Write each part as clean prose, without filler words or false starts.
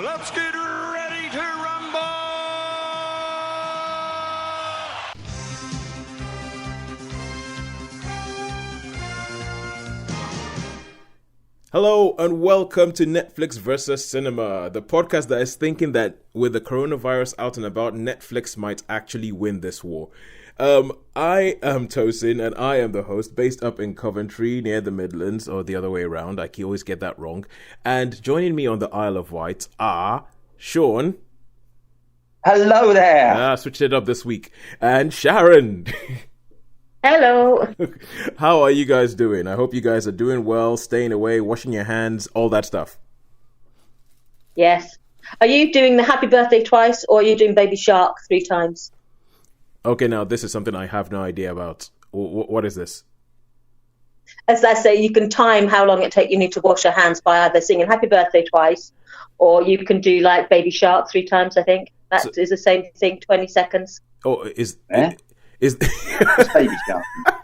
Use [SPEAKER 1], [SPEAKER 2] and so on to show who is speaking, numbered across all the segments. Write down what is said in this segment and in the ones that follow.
[SPEAKER 1] Let's get ready to rumble!
[SPEAKER 2] Hello and welcome to Netflix versus Cinema, the podcast that is thinking that with the coronavirus out and about, Netflix might actually win this war. I am Tosin and I am the host, based up in Coventry near the Midlands, or the other way around. I always get that wrong. And joining me on the Isle of Wight are Shaun.
[SPEAKER 3] Hello there.
[SPEAKER 2] Switched it up this week. And Sharon.
[SPEAKER 4] Hello.
[SPEAKER 2] How are you guys doing? I hope you guys are doing well, staying away, washing your hands, all that stuff.
[SPEAKER 4] Yes. Are you doing the happy birthday twice, or are you doing baby shark 3 times?
[SPEAKER 2] Okay, now this is something I have no idea about. What is this?
[SPEAKER 4] As I say, you can time how long you need to wash your hands by either singing happy birthday twice, or you can do like baby shark 3 times, I think. That is the same thing, 20 seconds.
[SPEAKER 2] Oh, is
[SPEAKER 3] It's baby shark.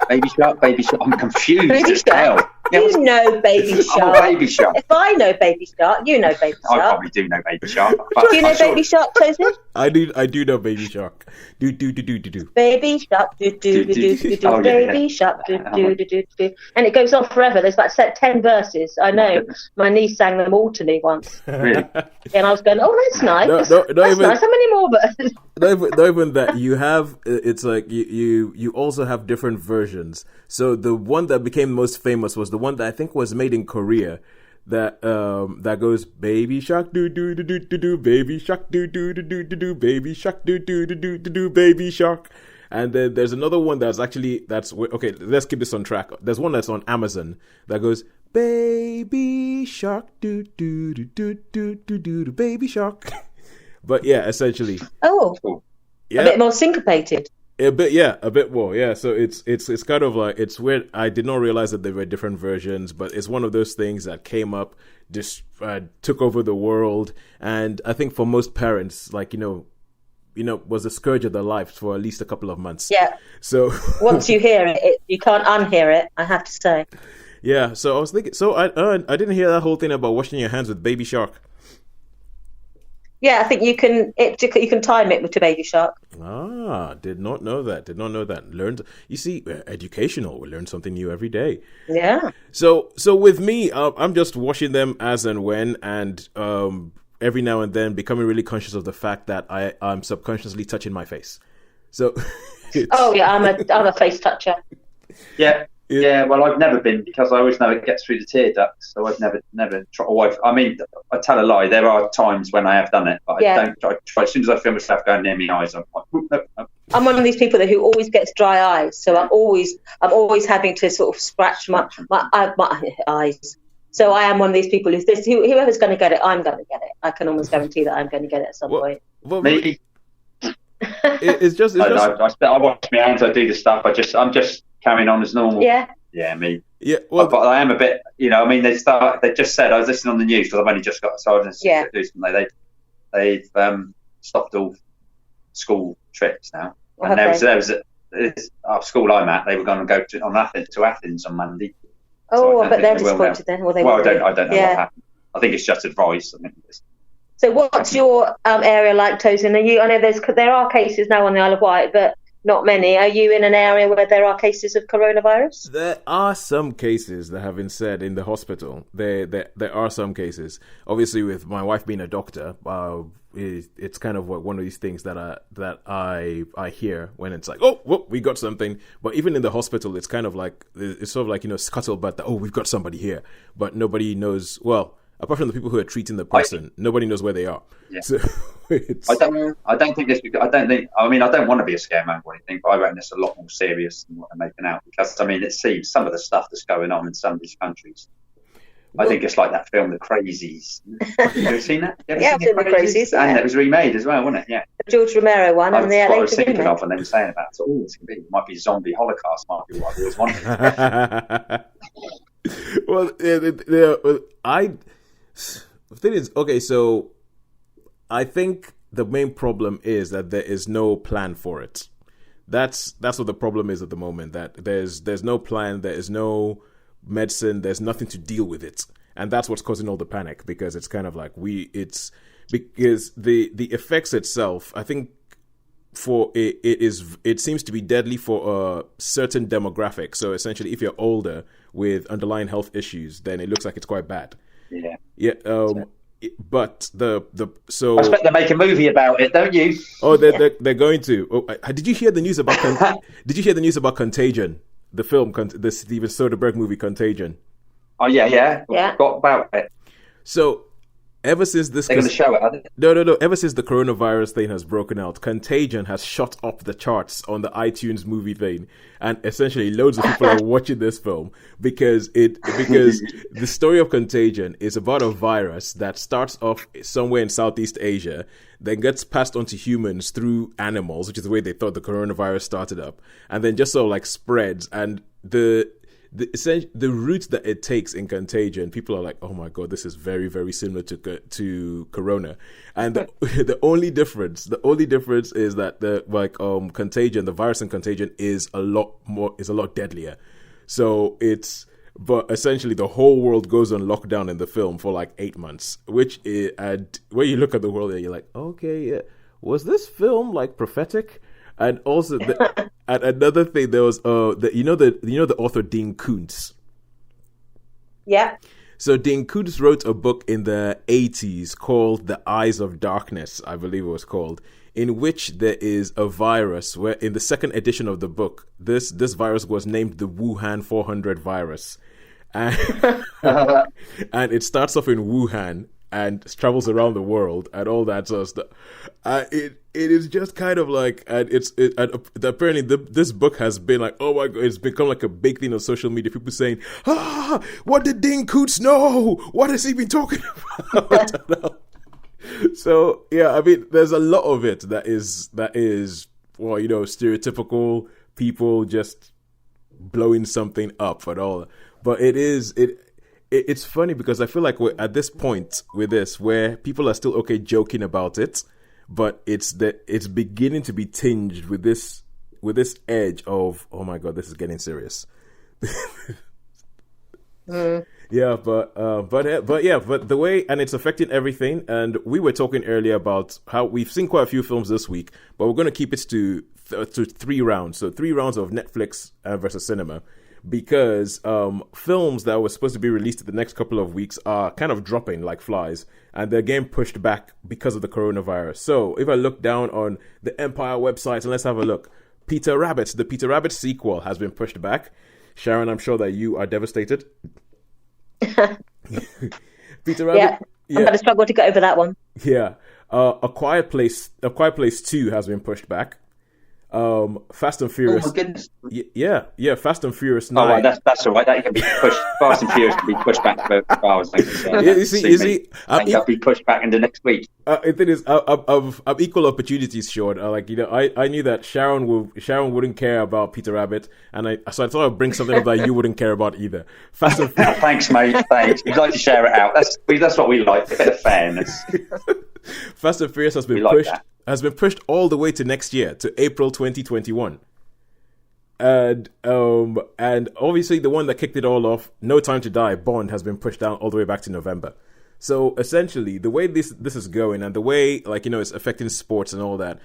[SPEAKER 3] Baby shark, baby shark. I'm confused
[SPEAKER 4] Baby
[SPEAKER 3] as hell.
[SPEAKER 4] shark. You know baby shark.
[SPEAKER 3] Oh, baby shark.
[SPEAKER 4] If I know baby shark, you know baby
[SPEAKER 3] I
[SPEAKER 4] shark.
[SPEAKER 3] probably do know baby shark. But
[SPEAKER 4] Do you know baby shark, Tosin?
[SPEAKER 2] I do know baby shark. Do.
[SPEAKER 4] Baby shark, do do do do do do.
[SPEAKER 3] Oh, yeah,
[SPEAKER 4] Baby
[SPEAKER 3] yeah.
[SPEAKER 4] shark, do do do do do. And it goes on forever. There's like 10 verses. I know. My niece sang them all to me once.
[SPEAKER 3] Really?
[SPEAKER 4] And I was going, oh, that's nice.
[SPEAKER 2] No,
[SPEAKER 4] That's nice. How many more verses?
[SPEAKER 2] Not even that. You have, it's like you also have different versions. So the one that became most famous was the one that I think was made in Korea. That goes baby shark do do do do do do baby shark do do do do do do baby shark do do do do do do baby shark. And then there's another one that's okay. Let's keep this on track. There's one that's on Amazon that goes baby shark do do do do do do do do baby shark. But yeah, essentially.
[SPEAKER 4] Oh,
[SPEAKER 2] Yeah.
[SPEAKER 4] a bit more syncopated.
[SPEAKER 2] A bit more, yeah. So it's kind of like, it's weird. I did not realize that there were different versions, but it's one of those things that came up, just took over the world, and I think for most parents, like was the scourge of their lives for at least a couple of months.
[SPEAKER 4] Yeah.
[SPEAKER 2] So
[SPEAKER 4] Once you hear it, you can't unhear it, I have to say.
[SPEAKER 2] yeah. So I was thinking. So I didn't hear that whole thing about washing your hands with baby shark.
[SPEAKER 4] Yeah, I think you can time it to baby shark.
[SPEAKER 2] Did not know that. Learned. You see, educational. We learn something new every day.
[SPEAKER 4] Yeah.
[SPEAKER 2] So with me, I'm just washing them as and when, and every now and then becoming really conscious of the fact that I'm subconsciously touching my face. So.
[SPEAKER 4] Oh yeah, I'm a face toucher.
[SPEAKER 3] Yeah. Yeah, well, I've never been, because I always know it gets through the tear ducts, so I've never tried. I tell a lie. There are times when I have done it, but I don't try. As soon as I feel myself going near my eyes, I'm like, no.
[SPEAKER 4] I'm one of these people who always gets dry eyes, so I'm always having to sort of scratch my eyes. So I am one of these people whoever's going to get it, I'm going to get it. I can almost guarantee that I'm going to get it at some point.
[SPEAKER 2] Well,
[SPEAKER 3] Me?
[SPEAKER 2] it's just.
[SPEAKER 3] I wash my hands. I do the stuff. I'm just carrying on as normal.
[SPEAKER 4] Yeah,
[SPEAKER 3] me.
[SPEAKER 2] Yeah, well,
[SPEAKER 3] but I am a bit, they just said, I was listening on the news because I've only just got started to do something. They've stopped all school trips now. And there was our school I'm at, they were going to go to Athens on Monday.
[SPEAKER 4] Oh, but they're disappointed then.
[SPEAKER 3] I don't know what happened. I think it's just advice.
[SPEAKER 4] So what's your area like, Tosin? I know there are cases now on the Isle of Wight, but not many. Are you in an area where there are cases of coronavirus?
[SPEAKER 2] There are some cases that have been said in the hospital. There are some cases. Obviously, with my wife being a doctor, it's kind of one of these things that I hear when it's like, oh, we got something. But even in the hospital, it's kind of like, it's sort of like, scuttlebutt that, we've got somebody here, but nobody knows. Well, apart from the people who are treating the person, nobody knows where they are. Yeah. So
[SPEAKER 3] I don't think this. I don't want to be a scareman or anything, but I reckon it's a lot more serious than what they're making out. Because it seems some of the stuff that's going on in some of these countries. I think it's like that film, The Crazies. Have you ever seen that?
[SPEAKER 4] Yeah, I've seen The Crazies.
[SPEAKER 3] And it was remade as well, wasn't it? Yeah.
[SPEAKER 4] The George Romero one.
[SPEAKER 3] That's what I was thinking of, and then saying about. So, this could be. It might be zombie holocaust. Might be what I've always wanted.
[SPEAKER 2] Well, the thing is, okay, so I think the main problem is that there is no plan for it. That's what the problem is at the moment, that there's no plan, there is no medicine, there's nothing to deal with it. And that's what's causing all the panic, because it's kind of like it's because the effects itself, I think, for it seems to be deadly for a certain demographic. So essentially, if you're older with underlying health issues, then it looks like it's quite bad. Yeah. But so
[SPEAKER 3] I expect they make a movie about it, don't you?
[SPEAKER 2] Oh, they're going to. Oh, did you hear the news about? Did you hear the news about Contagion, the film, the Steven Soderbergh movie Contagion?
[SPEAKER 3] Oh yeah. Got about it.
[SPEAKER 2] So ever since this,
[SPEAKER 3] they're going to show it, are they?
[SPEAKER 2] No. Ever since the coronavirus thing has broken out, Contagion has shot up the charts on the iTunes movie thing, and essentially loads of people are watching this film because the story of Contagion is about a virus that starts off somewhere in Southeast Asia, then gets passed on to humans through animals, which is the way they thought the coronavirus started up, and then just sort of like spreads. And the route that it takes in Contagion, people are like, oh my god, this is very, very similar to Corona. And the only difference is that Contagion, the virus in Contagion is a lot deadlier. So but essentially the whole world goes on lockdown in the film for like 8 months, and when you look at the world, you're like, okay, yeah, was this film like prophetic? And also, and another thing, there was the author Dean Koontz.
[SPEAKER 4] Yeah.
[SPEAKER 2] So Dean Koontz wrote a book in the 80s called The Eyes of Darkness, I believe it was called, in which there is a virus where, in the second edition of the book, this virus was named the Wuhan 400 virus, and and it starts off in Wuhan and travels around the world and all that sort of stuff. It is just kind of like, and apparently this book has been like, oh my god, it's become like a big thing on social media. People saying, what did Dean Koontz know? What has he been talking about? So yeah, I mean, there's a lot of it that is well, stereotypical people just blowing something up and all. But it's funny because I feel like we're at this point with this where people are still okay joking about it, but it's beginning to be tinged with this edge of, oh my god, this is getting serious. Yeah, but the way, and it's affecting everything. And we were talking earlier about how we've seen quite a few films this week, but we're going to keep it to 3 rounds. So 3 rounds of Netflix versus cinema, because films that were supposed to be released in the next couple of weeks are kind of dropping like flies, and they're getting pushed back because of the coronavirus. So if I look down on the Empire website, and let's have a look. The Peter Rabbit sequel has been pushed back. Sharon, I'm sure that you are devastated. Peter Rabbit. Yeah,
[SPEAKER 4] I'm going to struggle to get over that one.
[SPEAKER 2] Yeah. A Quiet Place 2 has been pushed back. Fast and Furious.
[SPEAKER 3] Oh my goodness.
[SPEAKER 2] Yeah. Fast and Furious 9.
[SPEAKER 3] Oh, right, that's all right. That can be pushed. Fast and Furious can be pushed back for hours.
[SPEAKER 2] You see,
[SPEAKER 3] I'll be pushed back into next week.
[SPEAKER 2] The thing is, I'm equal opportunities, Shaun. I knew that Sharon wouldn't care about Peter Rabbit, and so I thought I'd bring something up that you wouldn't care about either. Fast and Furious.
[SPEAKER 3] Thanks, mate. Thanks. We'd like to share it out. That's what we like. A bit of fairness.
[SPEAKER 2] Fast and Furious has been pushed all the way to next year, to April 2021. And obviously the one that kicked it all off, No Time to Die, Bond, has been pushed down all the way back to November. So essentially, the way this is going, and the way it's affecting sports and all that,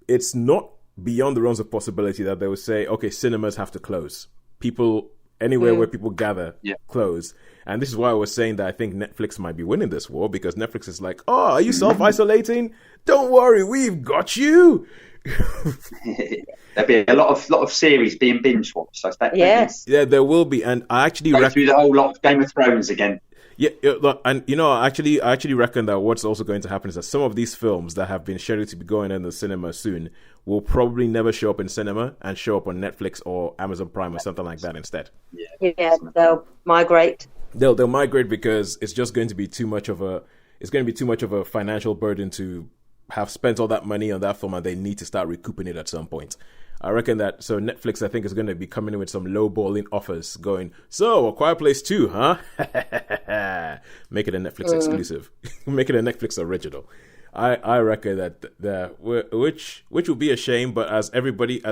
[SPEAKER 2] it's not beyond the realms of possibility that they would say, okay, cinemas have to close. People anywhere where people gather, close. And this is why I was saying that I think Netflix might be winning this war, because Netflix is like, oh, are you self-isolating? Don't worry, we've got you.
[SPEAKER 3] There'll be a lot of series being binge watched. So
[SPEAKER 4] yes.
[SPEAKER 2] Yeah, there will be. And I actually
[SPEAKER 3] go through the whole lot of Game of Thrones again.
[SPEAKER 2] Yeah, and I actually reckon that what's also going to happen is that some of these films that have been scheduled to be going in the cinema soon will probably never show up in cinema and show up on Netflix or Amazon Prime or something like that instead.
[SPEAKER 4] Yeah, they'll migrate.
[SPEAKER 2] They'll migrate because it's just going to be too much of a financial burden to have spent all that money on that film, and they need to start recouping it at some point. I reckon that, so Netflix, I think, is going to be coming in with some low-balling offers going, so, A Quiet Place 2, huh? Make it a Netflix exclusive. Make it a Netflix original. I reckon that, which would be a shame, but as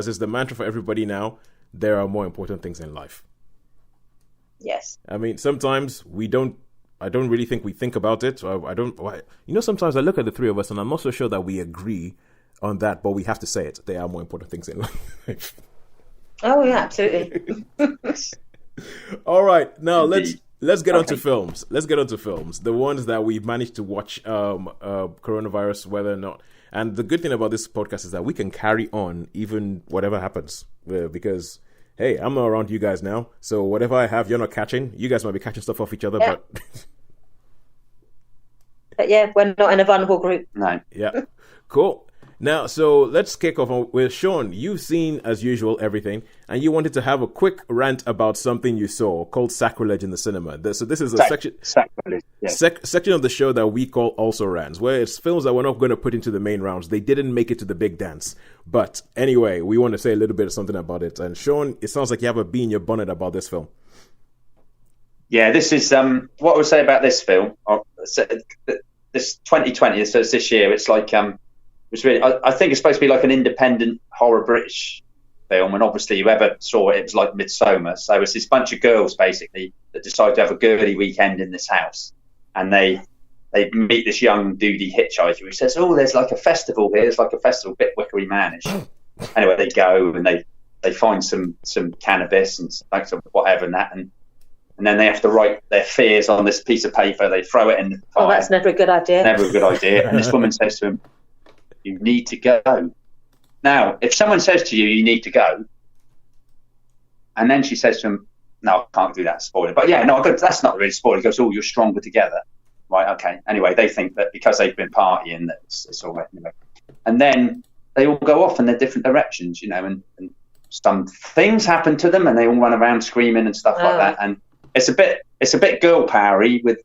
[SPEAKER 2] is the mantra for everybody now, there are more important things in life.
[SPEAKER 4] Yes.
[SPEAKER 2] I mean, sometimes we don't I don't really think we think about it. I don't. Sometimes I look at the three of us and I'm not so sure that we agree on that, but we have to say it. There are more important things in life.
[SPEAKER 4] Oh yeah, absolutely.
[SPEAKER 2] All right, now let's get onto films. Let's get onto films. The ones that we've managed to watch, coronavirus, whether or not. And the good thing about this podcast is that we can carry on even whatever happens, because hey, I'm not around you guys now, so whatever I have, you're not catching. You guys might be catching stuff off each other,
[SPEAKER 4] yeah.
[SPEAKER 2] But
[SPEAKER 4] yeah, we're not in a vulnerable group.
[SPEAKER 3] No.
[SPEAKER 2] Yeah, cool. Now, so let's kick off with Shaun. You've seen, as usual, everything, and you wanted to have a quick rant about something you saw called Sacrilege in the Cinema. So this is a section of the show that we call Also Rants, where it's films that we're not going to put into the main rounds. They didn't make it to the big dance. But anyway, we want to say a little bit of something about it. And Shaun, it sounds like you have a bee in your bonnet about this film.
[SPEAKER 3] Yeah, this is what I would say about this film. This 2020, so it's this year. It's like it's really, I think it's supposed to be like an independent horror British film, and obviously whoever saw it, it was like Midsommar. So it's this bunch of girls basically that decide to have a girly weekend in this house, and they meet this young dudey hitchhiker who says, "Oh, there's like a festival here. There's like a festival, bit Wickery Manish." Anyway, they go and they find some cannabis and some whatever and that, and then they have to write their fears on this piece of paper. They throw it in the fire.
[SPEAKER 4] Oh, that's never a good idea.
[SPEAKER 3] Never a good idea. And this woman says to him, "You need to go." Now, if someone says to you, "You need to go," and then she says to him, "No, I can't do that, spoiler." But yeah, no, that's not really spoiler. He goes, "Oh, you're stronger together." Right, okay. Anyway, they think that because they've been partying, that it's all right. Anyway. And then they all go off in their different directions, and some things happen to them and they all run around screaming and stuff like that. And it's a bit girl powery with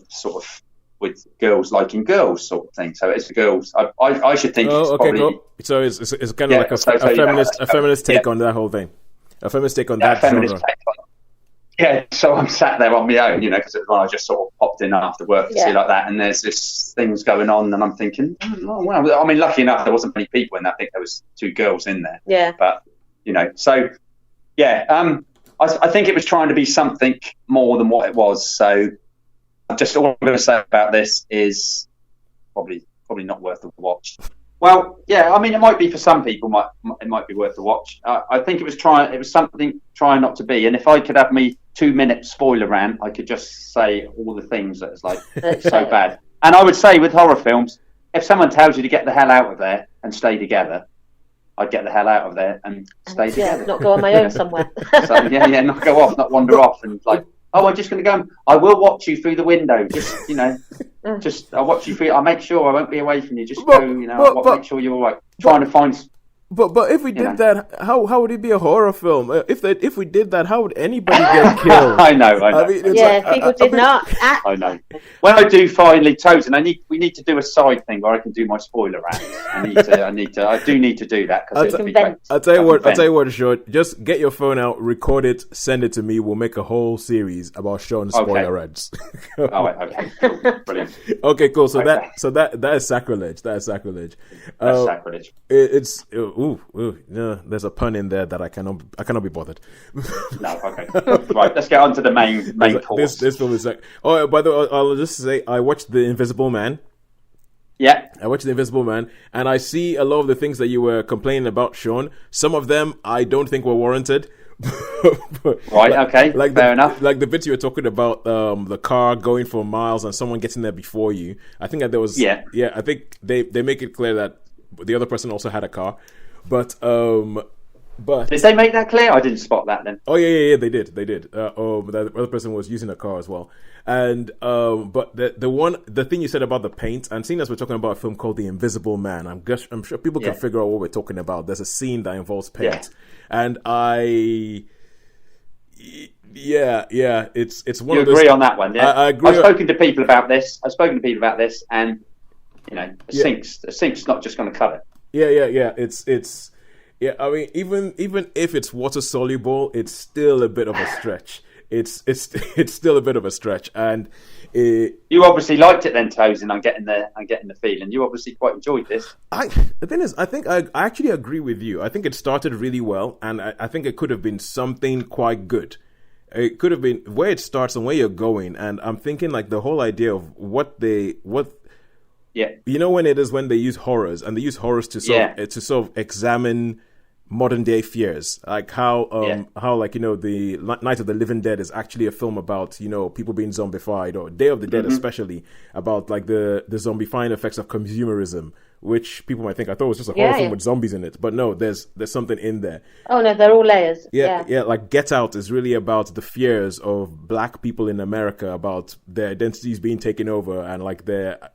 [SPEAKER 3] sort of with girls liking girls sort of thing. So it's the girls. I should think.
[SPEAKER 2] Oh,
[SPEAKER 3] it's
[SPEAKER 2] okay,
[SPEAKER 3] probably,
[SPEAKER 2] cool. So it's kind of like a feminist take on that whole thing. A feminist take on that genre.
[SPEAKER 3] Yeah, so I'm sat there on my own, because it was when I just sort of popped in after work to see like that, and there's this things going on, and I'm thinking, oh well. I mean, lucky enough, there wasn't many people in that. I think there was 2 girls in there.
[SPEAKER 4] Yeah.
[SPEAKER 3] But so yeah, I think it was trying to be something more than what it was. So just all I'm going to say about this is probably not worth a watch. Well, yeah, I mean, it might be for some people. It might be worth a watch. I think it was something trying not to be. And if I could have me 2-minute spoiler rant, I could just say all the things that is like so bad. And I would say with horror films, if someone tells you to get the hell out of there and stay together, I'd get the hell out of there and stay together.
[SPEAKER 4] Not go on my own somewhere.
[SPEAKER 3] So not go off, not wander off, and like, oh, I'm just going to go. I will watch you through the window. Just I'll watch you through. I'll make sure I won't be away from you. Just go. Make sure you're all right. Trying to find.
[SPEAKER 2] But if we did that, how would it be a horror film? If we did that, how would anybody get killed?
[SPEAKER 3] I know.
[SPEAKER 4] I mean, people did not.
[SPEAKER 3] I know. When I do finally, Tosin, we need to do a side thing where I can do my spoiler rant. I do need to do that because it'll be great.
[SPEAKER 2] I'll tell you what, Shaun. Just get your phone out, record it, send it to me. We'll make a whole series about Shaun's spoiler rants.
[SPEAKER 3] Okay, cool. Brilliant.
[SPEAKER 2] Okay, cool. So that is sacrilege. That is sacrilege.
[SPEAKER 3] That's sacrilege.
[SPEAKER 2] It's. No, there's a pun in there that I cannot be bothered.
[SPEAKER 3] No, okay. Right, let's get on to the main course.
[SPEAKER 2] This film is like. Oh, by the way, I'll just say I watched The Invisible Man.
[SPEAKER 3] Yeah,
[SPEAKER 2] I watched The Invisible Man, and I see a lot of the things that you were complaining about, Shaun. Some of them I don't think were warranted.
[SPEAKER 3] Right, okay, fair enough.
[SPEAKER 2] Like the bits you were talking about, the car going for miles and someone getting there before you. I think that there was. Yeah. I think they make it clear that the other person also had a car. But did they make that clear? I didn't spot that then. Oh yeah, they did. The other person was using a car as well. And but the thing you said about the paint, and seeing as we're talking about a film called The Invisible Man, I'm sure people can figure out what we're talking about. There's a scene that involves paint, and it's one.
[SPEAKER 3] You
[SPEAKER 2] of those.
[SPEAKER 3] Agree on that one? Yeah,
[SPEAKER 2] I agree.
[SPEAKER 3] I've spoken to people about this, and the sink's not just going to cut it.
[SPEAKER 2] Yeah. It's. Yeah, I mean, even if it's water soluble, it's still a bit of a stretch. It's still a bit of a stretch, and
[SPEAKER 3] you obviously liked it then, Tosin. I'm getting the feeling you obviously quite enjoyed this.
[SPEAKER 2] The thing is, I think I actually agree with you. I think it started really well, and I think it could have been something quite good. It could have been where it starts and where you're going, and I'm thinking like the whole idea of what
[SPEAKER 3] yeah,
[SPEAKER 2] when it is when they use horrors and they use horrors to sort of examine modern day fears, like how like the Night of the Living Dead is actually a film about people being zombified, or Day of the Dead especially about like the zombifying effects of consumerism, which people might think I thought it was just a horror film with zombies in it, but no, there's something in there.
[SPEAKER 4] Oh no, they're all layers.
[SPEAKER 2] Yeah, like Get Out is really about the fears of black people in America, about their identities being taken over and like their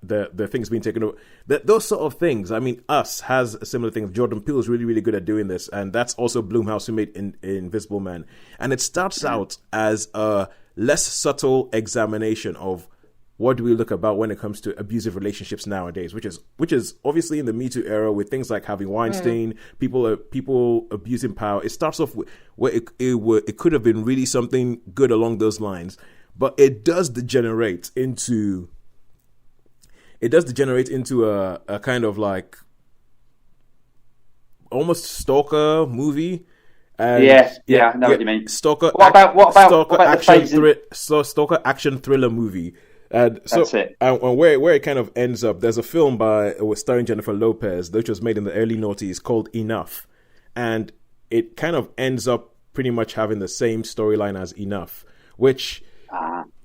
[SPEAKER 2] things being taken over. Those sort of things. I mean, Us has a similar thing. Jordan Peele is really, really good at doing this, and that's also Blumhouse who made Invisible Man. And it starts out as a less subtle examination of what do we look about when it comes to abusive relationships nowadays, which is obviously in the Me Too era with things like Harvey Weinstein, people abusing power. It starts off with where it could have been really something good along those lines, but it does degenerate into a kind of like almost stalker movie. And
[SPEAKER 3] I know what you mean.
[SPEAKER 2] Stalker action thriller movie. And so,
[SPEAKER 3] that's it.
[SPEAKER 2] And where it kind of ends up, there's a film starring Jennifer Lopez, which was made in the early noughties, called Enough, and it kind of ends up pretty much having the same storyline as Enough, which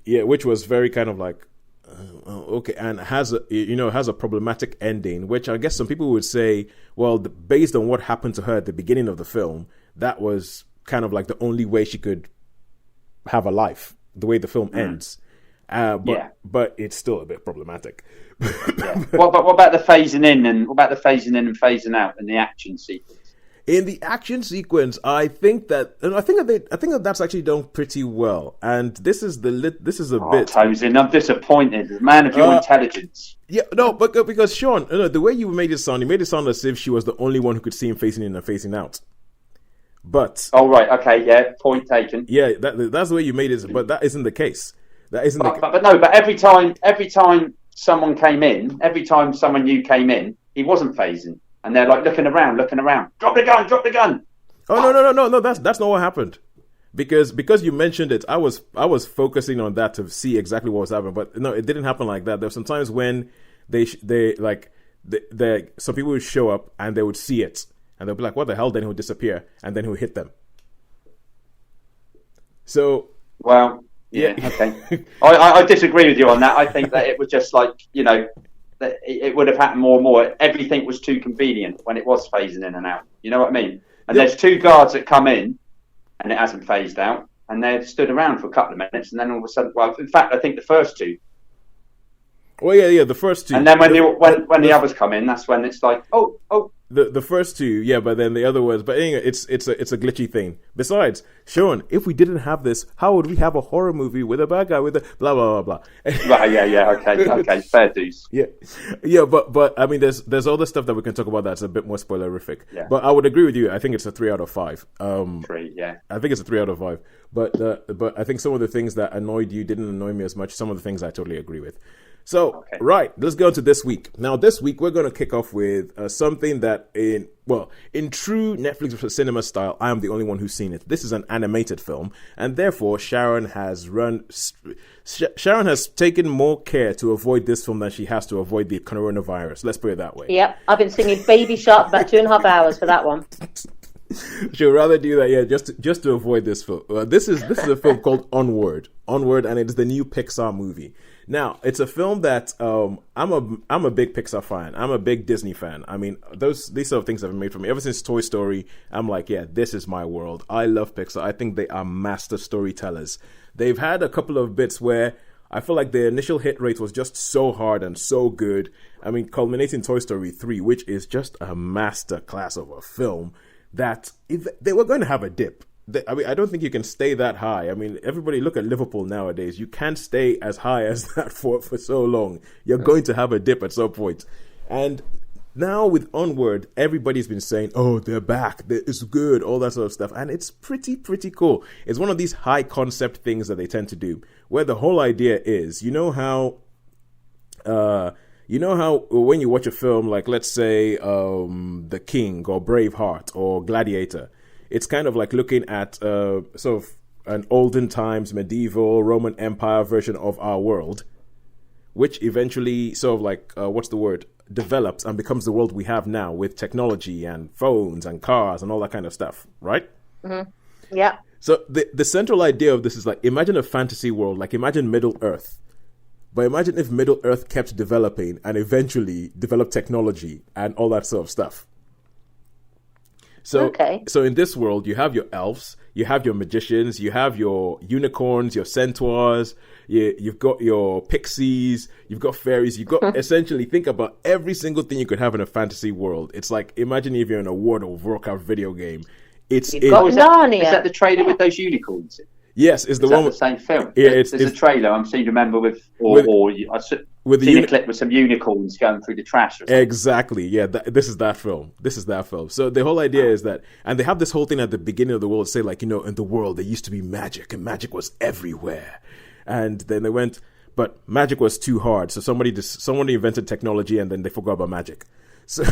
[SPEAKER 2] was very kind of like okay, and has a problematic ending, which I guess some people would say, well, based on what happened to her at the beginning of the film, that was kind of like the only way she could have a life, the way the film ends. But it's still a bit problematic.
[SPEAKER 3] What about the phasing in and phasing out in the action sequence?
[SPEAKER 2] In the action sequence, I think that that's actually done pretty well. And this is a bit.
[SPEAKER 3] Tosin, I'm disappointed, man of your intelligence.
[SPEAKER 2] Yeah, no, but because Shaun, the way you made it sound as if she was the only one who could see him facing in and facing out. But
[SPEAKER 3] right, okay, yeah, point taken.
[SPEAKER 2] Yeah, that's the way you made it, but that isn't the case. That isn't.
[SPEAKER 3] But every time someone came in, every time someone new came in, he wasn't phasing, and they're like looking around. Drop the gun.
[SPEAKER 2] Oh no! That's not what happened. Because you mentioned it, I was focusing on that to see exactly what was happening. But no, it didn't happen like that. There were some times when they some people would show up and they would see it, and they'll be like, "What the hell?" Then he would disappear, and then he would hit them. So
[SPEAKER 3] well. Yeah, okay. I disagree with you on that. I think that it was just like, that it would have happened more and more. Everything was too convenient when it was phasing in and out. You know what I mean? And there's two guards that come in and it hasn't phased out, and they've stood around for a couple of minutes, and then all of a sudden, well, in fact, I think the first two.
[SPEAKER 2] Well, yeah, the first two.
[SPEAKER 3] And then when the others come in, that's when it's like, oh.
[SPEAKER 2] The first two, yeah, but then the other ones. But anyway, it's a glitchy thing. Besides, Shaun, if we didn't have this, how would we have a horror movie with a bad guy with a blah blah blah blah?
[SPEAKER 3] Right, yeah, okay, fair dues.
[SPEAKER 2] Yeah, but I mean, there's all the stuff that we can talk about that's a bit more spoilerific.
[SPEAKER 3] Yeah.
[SPEAKER 2] But I would agree with you. I think it's a 3 out of 5.
[SPEAKER 3] 3, yeah.
[SPEAKER 2] I think it's a 3 out of 5. But I think some of the things that annoyed you didn't annoy me as much. Some of the things I totally agree with. So, Right, let's go to this week. Now, this week, we're going to kick off with something that in true Netflix cinema style, I am the only one who's seen it. This is an animated film, and therefore, Sharon has taken more care to avoid this film than she has to avoid the coronavirus. Let's put it that way.
[SPEAKER 4] Yep, I've been singing Baby Shark about 2.5 hours for that one.
[SPEAKER 2] She'll rather do that, yeah, just to avoid this film. This is a film called Onward, and it is the new Pixar movie. Now, it's a film that I'm a big Pixar fan. I'm a big Disney fan. I mean, these sort of things have been made for me ever since Toy Story. I'm like, yeah, this is my world. I love Pixar. I think they are master storytellers. They've had a couple of bits where I feel like the initial hit rate was just so hard and so good. I mean, culminating Toy Story 3, which is just a master class of a film, that they were going to have a dip. I mean, I don't think you can stay that high. I mean, everybody look at Liverpool nowadays. You can't stay as high as that for so long. You're going to have a dip at some point. And now with Onward, everybody's been saying, oh, they're back. It's good, all that sort of stuff. And it's pretty cool. It's one of these high concept things that they tend to do, where the whole idea is, you know how when you watch a film, like let's say The King or Braveheart or Gladiator, it's kind of like looking at sort of an olden times, medieval, Roman Empire version of our world, which eventually sort of like, develops and becomes the world we have now with technology and phones and cars and all that kind of stuff, right?
[SPEAKER 4] Mm-hmm. Yeah.
[SPEAKER 2] So the central idea of this is like, imagine a fantasy world, like imagine Middle Earth. But imagine if Middle Earth kept developing and eventually developed technology and all that sort of stuff. So in this world, you have your elves, you have your magicians, you have your unicorns, your centaurs, you've got your pixies, you've got fairies, you've got essentially think about every single thing you could have in a fantasy world. It's like, imagine if you're in a World of Warcraft video game. It's
[SPEAKER 4] Narnia.
[SPEAKER 3] Is that the trailer with those unicorns?
[SPEAKER 2] Yes, is the one
[SPEAKER 3] with the same film.
[SPEAKER 2] Yeah,
[SPEAKER 3] there's a trailer I seem to remember with I've seen a clip with some unicorns going through the trash. Or something.
[SPEAKER 2] Exactly. Yeah, this is that film. So the whole idea is that, and they have this whole thing at the beginning of the world, say like, in the world there used to be magic, and magic was everywhere, and then they went, but magic was too hard, so somebody invented technology, and then they forgot about magic. So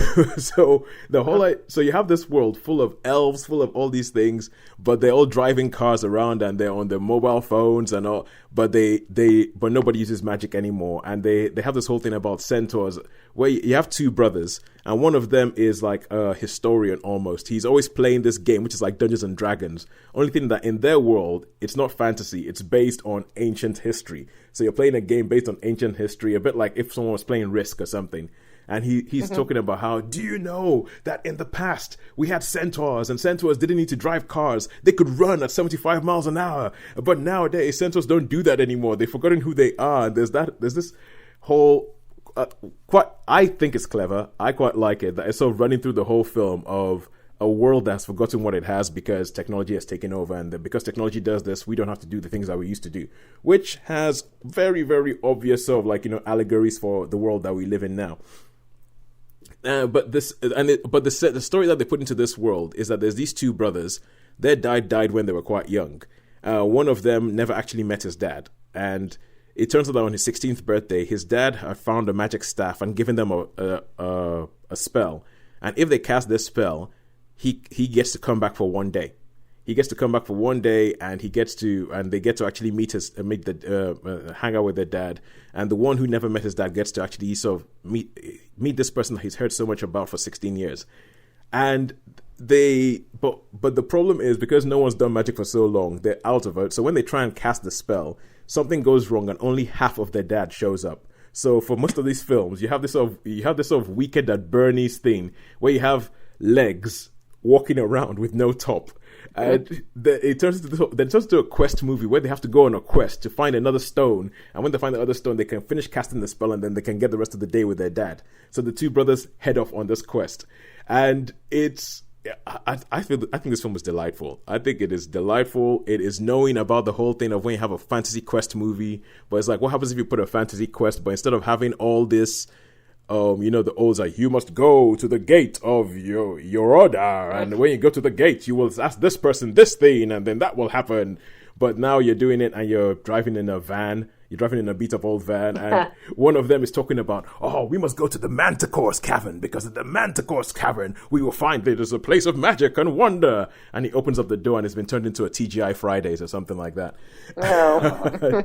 [SPEAKER 2] so you have this world full of elves, full of all these things, but they're all driving cars around and they're on their mobile phones and all, but but nobody uses magic anymore. And they have this whole thing about centaurs where you have two brothers, and one of them is like a historian almost. He's always playing this game, which is like Dungeons and Dragons. Only thing that in their world, it's not fantasy, it's based on ancient history. So you're playing a game based on ancient history, a bit like if someone was playing Risk or something. And he's talking about how, do you know that in the past we had centaurs, and centaurs didn't need to drive cars. They could run at 75 miles an hour. But nowadays, centaurs don't do that anymore. They've forgotten who they are. There's this whole, I think it's clever. I quite like it. That it's sort of running through the whole film of a world that's forgotten what it has because technology has taken over. And because technology does this, we don't have to do the things that we used to do. Which has very, very obvious sort of like, allegories for the world that we live in now. But the story that they put into this world is that there's these two brothers. Their dad died when they were quite young. One of them never actually met his dad, and it turns out that on his 16th birthday, his dad had found a magic staff and given them a spell. And if they cast this spell, he gets to come back for one day. He gets to come back for one day, and they get to actually hang out with their dad. And the one who never met his dad gets to actually sort of meet this person that he's heard so much about for 16 years. And but the problem is, because no one's done magic for so long, they're out of it. So when they try and cast the spell, something goes wrong, and only half of their dad shows up. So for most of these films, you have this sort of Weekend at Bernie's thing where you have legs walking around with no top. And it turns into a quest movie where they have to go on a quest to find another stone. And when they find the other stone, they can finish casting the spell, and then they can get the rest of the day with their dad. So the two brothers head off on this quest. And I think this film is delightful. I think it is delightful. It is knowing about the whole thing of when you have a fantasy quest movie. But it's like, what happens if you put a fantasy quest, but instead of having all this... the old like, you must go to the gate of your order, and when you go to the gate, you will ask this person this thing, and then that will happen. But now you're doing it, and you're driving in a van. You're driving in a beat-up old van, and one of them is talking about, we must go to the Manticore's cavern, because at the Manticore's cavern, we will find that there's a place of magic and wonder. And he opens up the door, and it's been turned into a TGI Fridays or something like that.
[SPEAKER 4] Oh.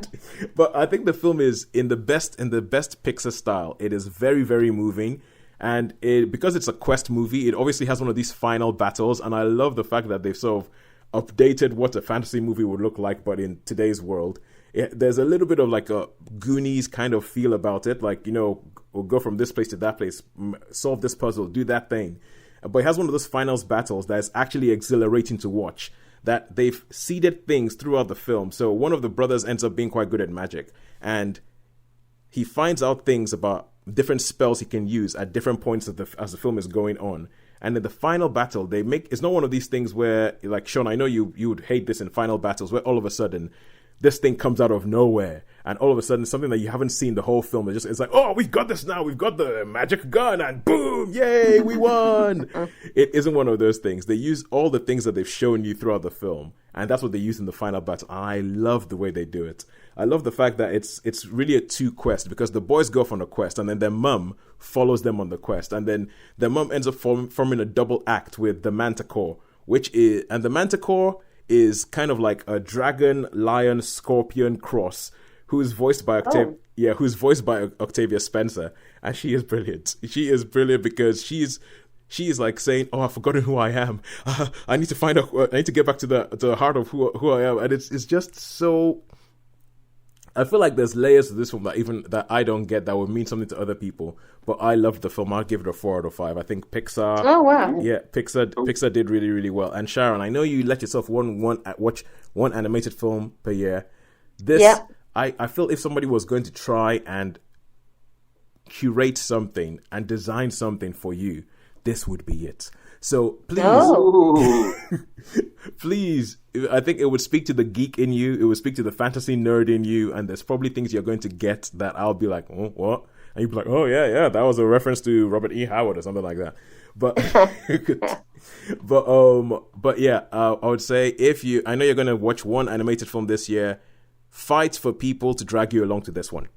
[SPEAKER 2] But I think the film is in the best Pixar style. It is very, very moving. And because it's a quest movie, it obviously has one of these final battles. And I love the fact that they've sort of updated what a fantasy movie would look like, but in today's world. There's a little bit of like a Goonies kind of feel about it. Like, we'll go from this place to that place, solve this puzzle, do that thing. But it has one of those finals battles that is actually exhilarating to watch, that they've seeded things throughout the film. So one of the brothers ends up being quite good at magic, and he finds out things about different spells he can use at different points as the film is going on. And in the final battle, it's not one of these things where, like, Shaun, I know you would hate this in final battles, where all of a sudden this thing comes out of nowhere, and all of a sudden something that you haven't seen the whole film, it's like, we've got this now, we've got the magic gun, and boom, yay, we won. It isn't one of those things. They use all the things that they've shown you throughout the film, and that's what they use in the final battle. I love the way they do it. I love the fact that it's really a two quest, because the boys go off on a quest, and then their mum follows them on the quest, and then their mum ends up forming a double act with the Manticore, and the Manticore is kind of like a dragon, lion, scorpion cross, who's voiced by Octavia Spencer, and she is brilliant. She is brilliant because she's like saying, "Oh, I've forgotten who I am. I need to find out. I need to get back to the heart of who I am." And it's just so. I feel like there's layers to this film that I don't get that would mean something to other people. But I loved the film. I'll give it a 4 out of 5. I think Pixar.
[SPEAKER 4] Oh wow!
[SPEAKER 2] Yeah, Pixar did really, really well. And Sharon, I know you let yourself watch one animated film per year. I feel if somebody was going to try and curate something and design something for you, this would be it. So please, I think it would speak to the geek in you. It would speak to the fantasy nerd in you. And there's probably things you're going to get that I'll be like, oh, what? And you'd be like, oh, yeah, that was a reference to Robert E. Howard or something like that. But, but yeah, I would say I know you're going to watch one animated film this year, fight for people to drag you along to this one.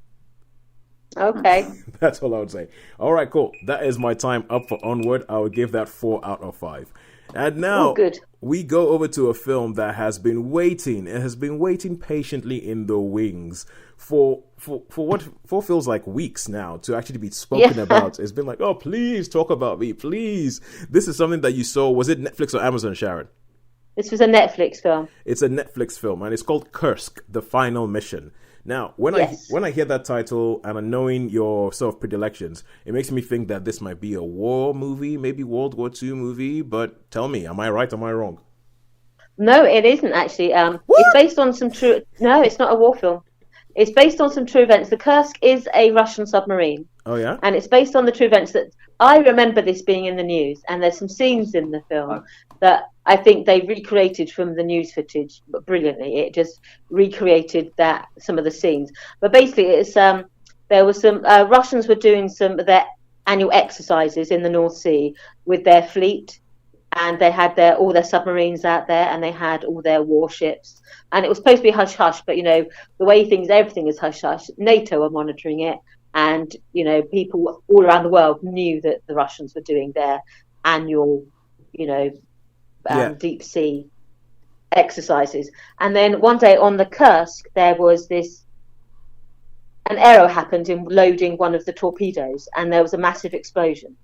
[SPEAKER 4] Okay.
[SPEAKER 2] That's all I would say. All right, cool. That is my time up for Onward. I would give that 4 out of 5. And now we go over to a film that has been waiting. It has been waiting patiently in the wings for what feels like weeks now to actually be spoken about. It's been like, oh, please talk about me, please. This is something that you saw. Was it Netflix or Amazon, Sharon?
[SPEAKER 4] This was a Netflix film.
[SPEAKER 2] It's a Netflix film, and it's called Kursk, The Final Mission. Now, when I hear that title and knowing your sort of predilections, it makes me think that this might be a war movie, maybe World War II movie. But tell me, am I right? Am I wrong?
[SPEAKER 4] No, it isn't actually. It's based on some true. No, it's not a war film. It's based on some true events. The Kursk is a Russian submarine.
[SPEAKER 2] Oh yeah.
[SPEAKER 4] And it's based on the true events that I remember this being in the news. And there's some scenes in the film that I think they recreated from the news footage, but brilliantly. It just recreated some of the scenes. But basically, it's there was some Russians were doing some of their annual exercises in the North Sea with their fleet, and they had all their submarines out there, and they had all their warships. And it was supposed to be hush hush, but the way everything is hush hush. NATO are monitoring it, and people all around the world knew that the Russians were doing their annual, deep sea exercises. And then one day on the Kursk, there was an error happened in loading one of the torpedoes, and there was a massive explosion.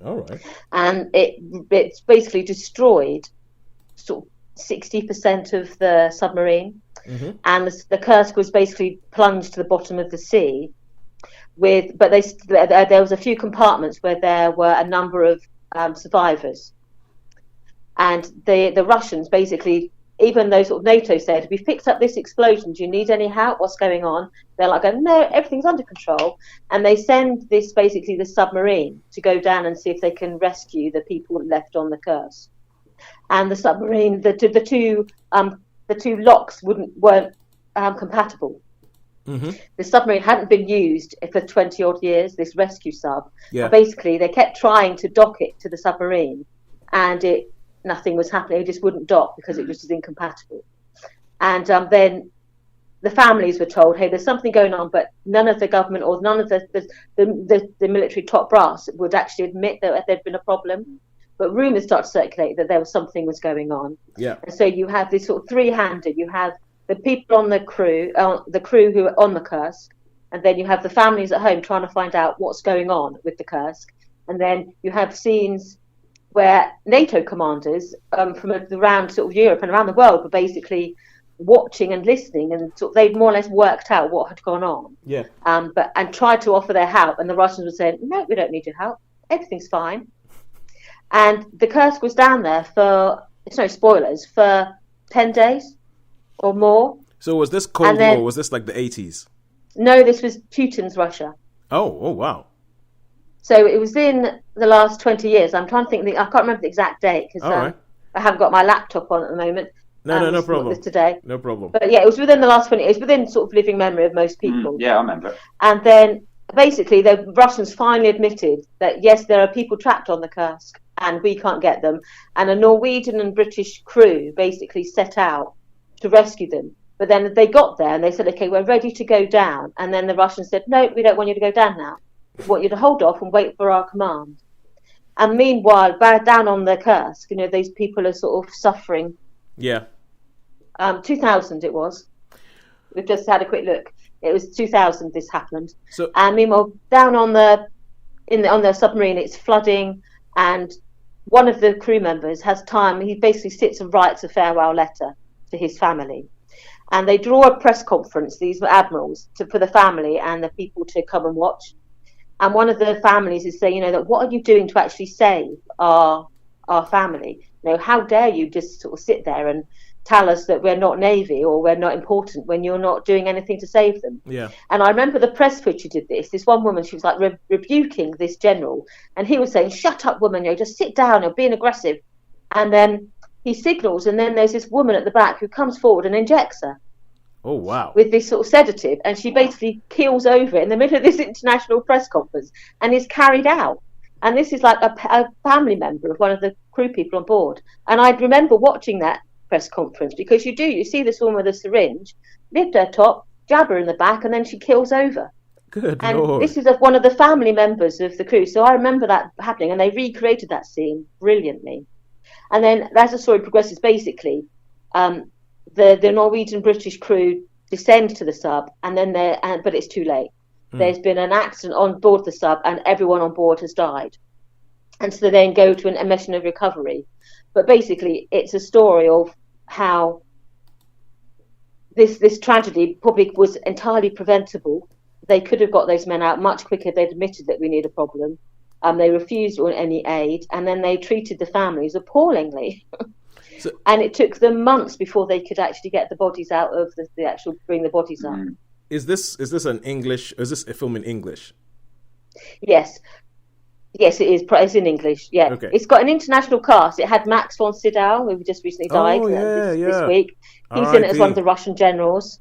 [SPEAKER 2] All right.
[SPEAKER 4] And it's basically destroyed sort of 60% of the submarine. Mm-hmm. And the Kursk was basically plunged to the bottom of the sea. But there was a few compartments where there were a number of survivors. And the Russians basically, even though sort of NATO said, we've picked up this explosion, do you need any help? What's going on? They're like, no, everything's under control. And they send the submarine to go down and see if they can rescue the people left on the Kursk. And the submarine, the two locks weren't compatible. Mm-hmm. The submarine hadn't been used for 20 odd years, this rescue sub. Yeah. And basically, they kept trying to dock it to the submarine, and nothing was happening. It just wouldn't dock because it was incompatible. And then the families were told, hey, there's something going on, but none of the government or none of the military top brass would actually admit that there'd been a problem. But rumours start to circulate that something was going on. Yeah. And so you have this sort of three-hander. You have the people on the crew who are on the Kursk, and then you have the families at home trying to find out what's going on with the Kursk. And then you have scenes where NATO commanders from around sort of Europe and around the world were basically watching and listening, and sort of they'd more or less worked out what had gone on. Yeah. And tried to offer their help, and the Russians were saying, no, we don't need your help. Everything's fine. And the Kursk was down there for 10 days or more.
[SPEAKER 2] So was this Cold War, or was this like the 80s?
[SPEAKER 4] No, this was Putin's Russia.
[SPEAKER 2] Oh, wow.
[SPEAKER 4] So it was in the last 20 years. I'm trying to think, I can't remember the exact date because I haven't got my laptop on at the moment.
[SPEAKER 2] No problem.
[SPEAKER 4] Today.
[SPEAKER 2] No problem.
[SPEAKER 4] But yeah, it was within the last 20 years, within sort of living memory of most people.
[SPEAKER 3] Yeah, I remember it.
[SPEAKER 4] And then basically the Russians finally admitted that, yes, there are people trapped on the Kursk and we can't get them. And a Norwegian and British crew basically set out to rescue them. But then they got there and they said, okay, we're ready to go down. And then the Russians said, no, we don't want you to go down now. We want you to hold off and wait for our command. And meanwhile, down on the Kursk, those people are sort of suffering.
[SPEAKER 2] Yeah.
[SPEAKER 4] 2000 it was. We've just had a quick look. It was 2000 this happened.
[SPEAKER 2] So,
[SPEAKER 4] and meanwhile, down on the submarine, it's flooding, and one of the crew members has time. He basically sits and writes a farewell letter to his family. And they draw a press conference, these admirals, for the family and the people to come and watch. And one of the families is saying, that what are you doing to actually save our family? How dare you just sort of sit there and tell us that we're not Navy or we're not important when you're not doing anything to save them.
[SPEAKER 2] Yeah.
[SPEAKER 4] And I remember the press footage did this. This one woman, she was like rebuking this general, and he was saying, "Shut up, woman! Just sit down. You're being aggressive." And then he signals, and then there's this woman at the back who comes forward and injects her.
[SPEAKER 2] Oh wow!
[SPEAKER 4] With this sort of sedative, and she basically keels over in the middle of this international press conference and is carried out. And this is like a family member of one of the crew people on board. And I remember watching that press conference, because you see this woman with a syringe, lift her top, jab her in the back, and then she keels over.
[SPEAKER 2] Good
[SPEAKER 4] and
[SPEAKER 2] Lord.
[SPEAKER 4] This is one of the family members of the crew, so I remember that happening, and they recreated that scene brilliantly. And then as the story progresses, basically the Norwegian British crew descend to the sub, and then but it's too late. There's been an accident on board the sub, and everyone on board has died, and so they then go to a mission of recovery. But basically, it's a story of how this tragedy probably was entirely preventable. They could have got those men out much quicker. They'd admitted that we need a problem. They refused any aid, and then they treated the families appallingly. And it took them months before they could actually get the bodies out of bring the bodies up.
[SPEAKER 2] Is this an English? Is this a film in English?
[SPEAKER 4] Yes, it is. It's in English. Yeah,
[SPEAKER 2] okay.
[SPEAKER 4] It's got an international cast. It had Max von Sydow, who just recently died this week. He's in it as one of the Russian generals,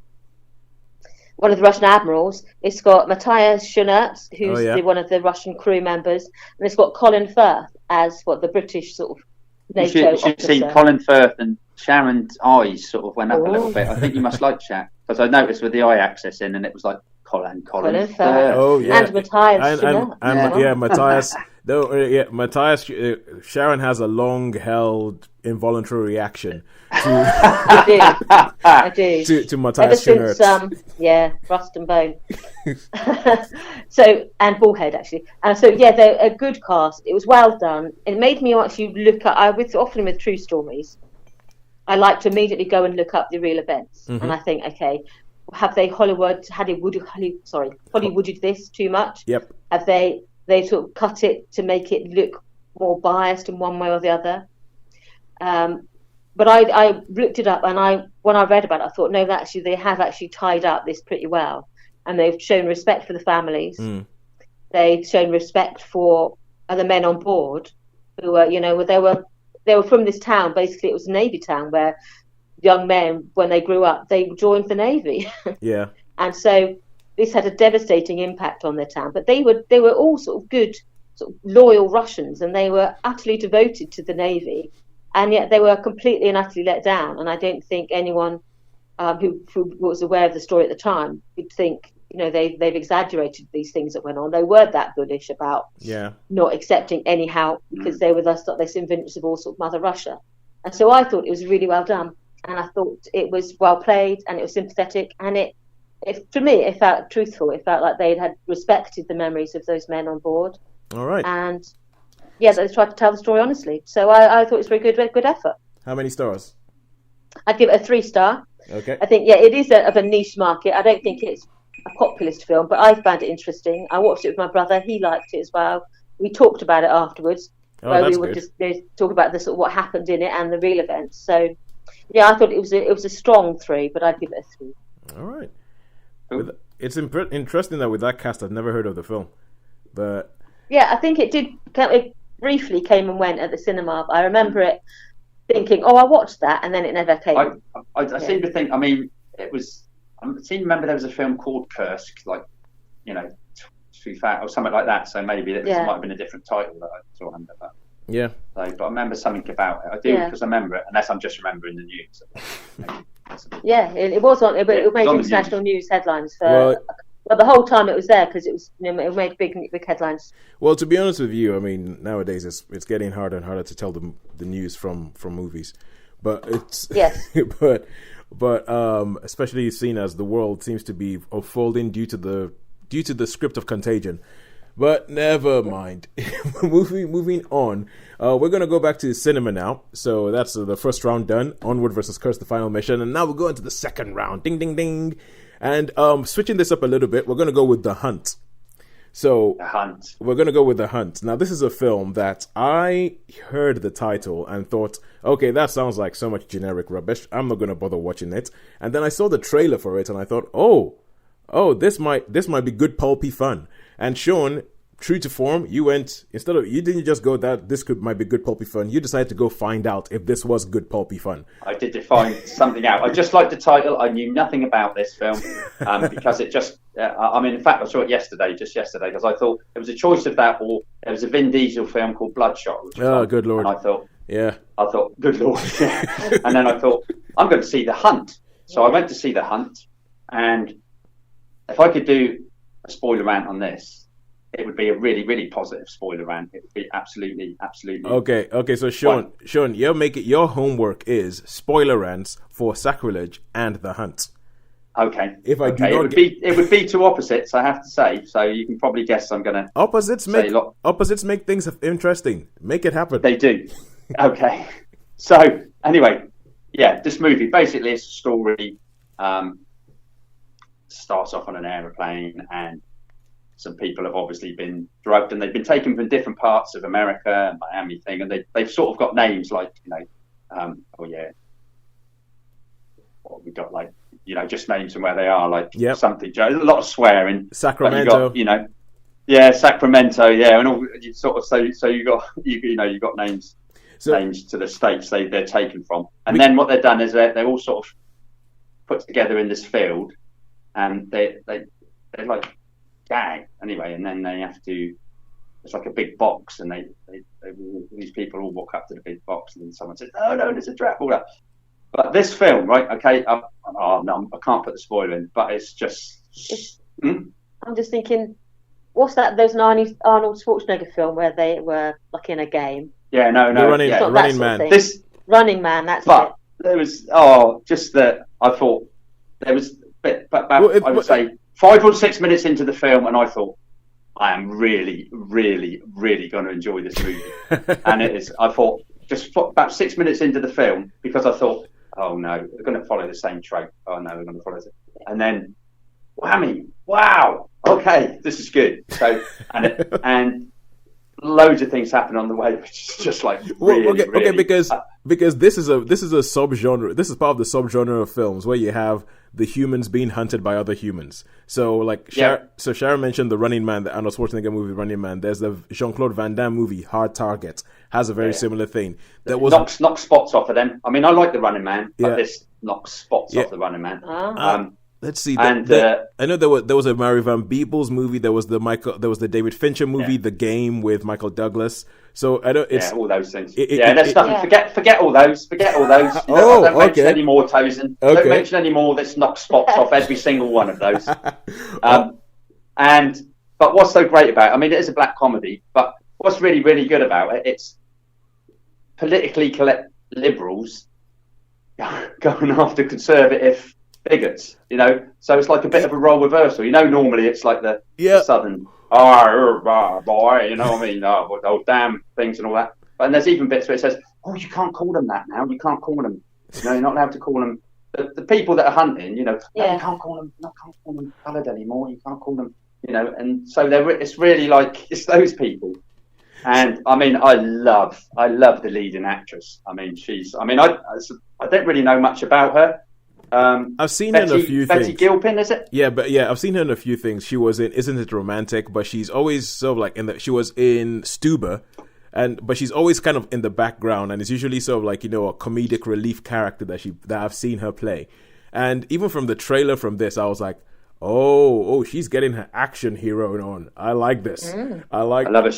[SPEAKER 4] one of the Russian admirals. It's got Matthias Schoenaerts, who's one of the Russian crew members, and it's got Colin Firth as the British sort of NATO officer.
[SPEAKER 3] You should see Colin Firth, and Sharon's eyes sort of went up a little bit. I think you must like Sharon, because I noticed with the eye access in, and it was like Colin Firth.
[SPEAKER 2] Oh yeah,
[SPEAKER 4] and Matthias
[SPEAKER 2] and Matthias. Matthias. Sharon has a long-held involuntary reaction to
[SPEAKER 4] I do.
[SPEAKER 2] to Matthias
[SPEAKER 4] Schoenaerts. Rust and bone. And Bullhead actually. They're a good cast. It was well done. It made me actually look up. Often with true stories, I like to immediately go and look up the real events, and I think, okay, have they Hollywooded this too much?
[SPEAKER 2] Yep.
[SPEAKER 4] Have they sort of cut it to make it look more biased in one way or the other? But I looked it up, and when I read about it, I thought, no, they have actually tied up this pretty well, and they've shown respect for the families. They've shown respect for other men on board who were, they were from this town. Basically, it was a Navy town where young men, when they grew up, they joined the Navy.
[SPEAKER 2] Yeah.
[SPEAKER 4] And so this had a devastating impact on their town. But they were all sort of good, sort of loyal Russians, and they were utterly devoted to the Navy. And yet they were completely and utterly let down. And I don't think anyone who was aware of the story at the time would think, they've exaggerated these things that went on. They were that bullish about not accepting any help, because they were this invincible sort of Mother Russia. And so I thought it was really well done. And I thought it was well played, and it was sympathetic, and it to me, it felt truthful. It felt like they had respected the memories of those men on board.
[SPEAKER 2] All right.
[SPEAKER 4] And they tried to tell the story honestly. So I thought it was a very good effort.
[SPEAKER 2] How many stars?
[SPEAKER 4] I'd give it a 3-star.
[SPEAKER 2] Okay.
[SPEAKER 4] I think it is of a niche market. I don't think it's a populist film, but I found it interesting. I watched it with my brother. He liked it as well. We talked about it afterwards, where we would just talk about the sort of what happened in it and the real events. So I thought it was a strong 3, but I'd give it a 3.
[SPEAKER 2] All right. It's interesting that with that cast, I've never heard of the film, but
[SPEAKER 4] I think it briefly came and went at the cinema. I remember it thinking, I watched that, and then it never came.
[SPEAKER 3] I seem to think. I mean, it was. I seem to remember there was a film called Kursk, 2000 or something like that. So maybe it might have been a different title that I saw under that.
[SPEAKER 2] Yeah.
[SPEAKER 3] So, but I remember something about it. I do because I remember it, unless I'm just remembering the news.
[SPEAKER 4] It was on. It made international news headlines for. Well, the whole time it was there, because it was, it made big headlines.
[SPEAKER 2] Well, to be honest with you, I mean, nowadays it's getting harder and harder to tell the news from movies, but it's
[SPEAKER 4] yes.
[SPEAKER 2] But but especially seen as the world seems to be unfolding due to the script of Contagion. But never mind. Moving on. We're going to go back to cinema now. So that's the first round done. Onward versus Kursk, the final mission. And now we're going to the second round. Ding, ding, ding. And switching this up a little bit, we're going to go with The Hunt. So
[SPEAKER 3] The Hunt.
[SPEAKER 2] We're going to go with The Hunt. Now, this is a film that I heard the title and thought, okay, that sounds like so much generic rubbish. I'm not going to bother watching it. And then I saw the trailer for it and I thought, oh, this might be good pulpy fun. And Shaun, true to form, you didn't just go that this might be good pulpy fun. You decided to go find out if this was good pulpy fun.
[SPEAKER 3] I did find something out. I just liked the title. I knew nothing about this film because it just. In fact, I saw it yesterday, because I thought it was a choice of that, or there was a Vin Diesel film called Bloodshot.
[SPEAKER 2] Good lord!
[SPEAKER 3] And I thought, good lord.
[SPEAKER 2] Yeah.
[SPEAKER 3] And then I thought, I'm going to see The Hunt. So I went to see The Hunt, and if I could do a spoiler rant on this, it would be a really, really positive spoiler rant. It would be absolutely.
[SPEAKER 2] Okay. So Shaun, your homework is spoiler rants for Sacrilege and The Hunt.
[SPEAKER 3] Okay.
[SPEAKER 2] If I do not
[SPEAKER 3] it would be two opposites, I have to say. So you can probably guess I'm going to.
[SPEAKER 2] Opposites make things interesting. Make it happen.
[SPEAKER 3] They do. Okay. So anyway, this movie basically is a story. Starts off on an aeroplane, and some people have obviously been drugged, and they've been taken from different parts of America and Miami thing, and they've sort of got names like, what we got, like, just names and where they are, like something. A lot of swearing.
[SPEAKER 2] Sacramento.
[SPEAKER 3] Sacramento. Yeah, and all you sort of so you got names to the states they're taken from, and then what they've done is they're all sort of put together in this field, and they're like gang anyway, and then they have to. It's like a big box, and these people all walk up to the big box, and then someone says, "No, there's a trap." All that. But this film, right? Okay, I can't put the spoiler in, but it's just.
[SPEAKER 4] I'm just thinking, what's that? There's an Arnold Schwarzenegger film where they were like in a game.
[SPEAKER 3] Yeah, no,
[SPEAKER 2] Running Man.
[SPEAKER 3] This
[SPEAKER 4] Running Man. That's
[SPEAKER 3] but
[SPEAKER 4] it.
[SPEAKER 3] There was just that I thought there was I would say 5 or 6 minutes into the film, and I thought, I am really, really, really going to enjoy this movie, and it is. I thought just about 6 minutes into the film, because I thought, oh no, we're going to follow the same trope. Oh no, we're going to follow it. And then, whammy! Wow. Okay, this is good. So, and loads of things happen on the way, which is just like really,
[SPEAKER 2] because this is a subgenre. This is part of the subgenre of films where you have the humans being hunted by other humans. So like Sharon mentioned the Running Man, the Arnold Schwarzenegger movie Running Man. There's the Jean-Claude Van Damme movie Hard Target, has a very similar thing. That was
[SPEAKER 3] knocks spots off of them. I mean, I like the Running Man, but this knocks spots off the Running Man.
[SPEAKER 2] Let's see.
[SPEAKER 3] I
[SPEAKER 2] know there was a Mary Van Peebles movie. There was the David Fincher movie, The Game with Michael Douglas. So I don't. It's
[SPEAKER 3] all those things. There's nothing. Forget all those. Don't mention any more, Tosin.
[SPEAKER 2] Okay.
[SPEAKER 3] Don't mention any more. Let's knock spots off every single one of those. But what's so great about it? I mean, it is a black comedy, but what's really, really good about it? It's politically correct liberals going after conservative bigots, so it's like a bit of a role reversal. Normally it's like the southern boy, you know what I mean, those damn things and all that. And there's even bits where it says, oh, you can't call them that now. You can't call them. You're not allowed to call them the people that are hunting. You can't call them coloured anymore. You can't call them. And so it's really like it's those people. And I mean, I love the leading actress. I mean, I don't really know much about her.
[SPEAKER 2] I've seen her in a few things.
[SPEAKER 3] Betty Gilpin, is it?
[SPEAKER 2] Yeah, I've seen her in a few things. She was in Isn't It Romantic? But she's always sort of like she was in Stuber, but she's always kind of in the background, and it's usually sort of like a comedic relief character that I've seen her play. And even from the trailer from this, I was like, oh, she's getting her action hero on. I like this. I love
[SPEAKER 3] her.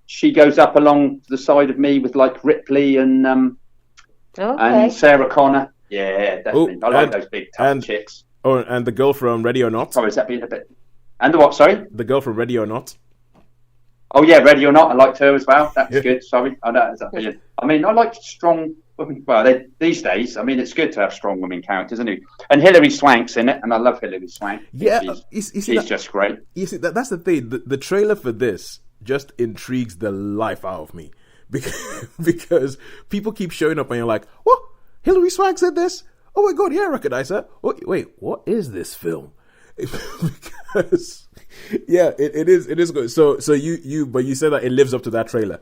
[SPEAKER 3] She goes up along the side of me with like Ripley and Sarah Connor. Yeah, definitely. I like those big tough chicks.
[SPEAKER 2] Oh, and the girl from Ready or Not.
[SPEAKER 3] Sorry, is that being a bit? And the what? Sorry,
[SPEAKER 2] the girl from Ready or Not.
[SPEAKER 3] Oh yeah, Ready or Not. I liked her as well. That's good. Sorry, I know. I mean, I like strong well, these days, I mean, it's good to have strong women characters, isn't it? And Hilary Swank's in it, and I love Hilary Swank.
[SPEAKER 2] Yeah,
[SPEAKER 3] she's just great.
[SPEAKER 2] You see, that's the thing. The trailer for this just intrigues the life out of me because people keep showing up, and you're like, "What? Hilary Swank's in this? Oh my god, yeah, I recognize her. Oh, wait, what is this film?" Because it is good. So but you said that it lives up to that trailer.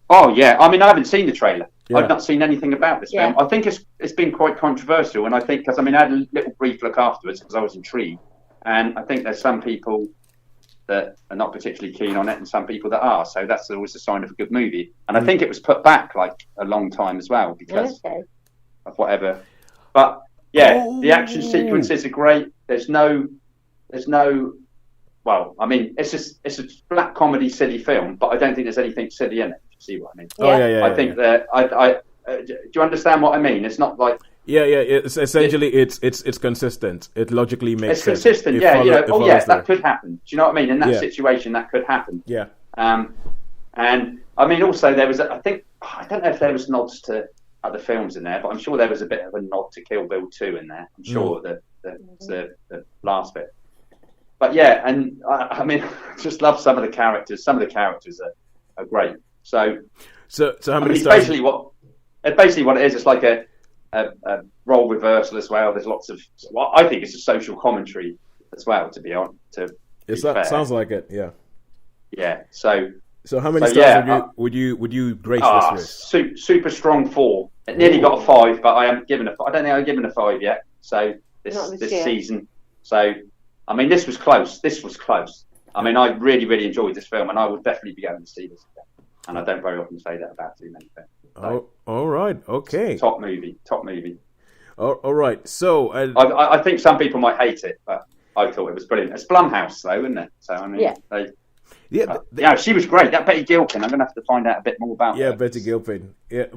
[SPEAKER 3] Oh yeah, I mean, I haven't seen the trailer.
[SPEAKER 2] Yeah.
[SPEAKER 3] I've not seen anything about this film. I think it's been quite controversial, and I think because I had a little brief look afterwards because I was intrigued, and I think there's some people that are not particularly keen on it, and some people that are. So that's always a sign of a good movie. And I think it was put back like a long time as well because of whatever. But the action sequences are great. There's no. Well, I mean, it's a black comedy, silly film, but I don't think there's anything silly in it. See what I mean? I think that do you understand what I mean? It's not like
[SPEAKER 2] it's essentially it's consistent. It logically makes sense.
[SPEAKER 3] It's consistent. That could happen. Do you know what I mean? In that situation, that could happen.
[SPEAKER 2] Yeah.
[SPEAKER 3] And I mean, also there was I don't know if there was nods to other films in there, but I'm sure there was a bit of a nod to Kill Bill 2 in there. I'm sure that the last bit. But and I mean, I just love some of the characters. Some of the characters are great. So
[SPEAKER 2] how many
[SPEAKER 3] it's basically what it is. It's like a role reversal as well. There's lots of I think it's a social commentary as well. To be honest,
[SPEAKER 2] sounds like it. Yeah.
[SPEAKER 3] Yeah. So
[SPEAKER 2] how many stars would you grace this with?
[SPEAKER 3] Super strong 4. It nearly got a 5, but I haven't given I don't think I've given a 5 yet. So this season. So I mean, this was close. I mean, I really, really enjoyed this film, and I would definitely be going to see this again. And I don't very often say that about too many films. So,
[SPEAKER 2] all right, okay.
[SPEAKER 3] Top movie.
[SPEAKER 2] All right, so
[SPEAKER 3] I think some people might hate it, but I thought it was brilliant. It's Blumhouse, though, isn't it? So I mean, she was great. That Betty Gilpin, I'm going to have to find out a bit more about.
[SPEAKER 2] Yeah, Betty Gilpin. Yeah,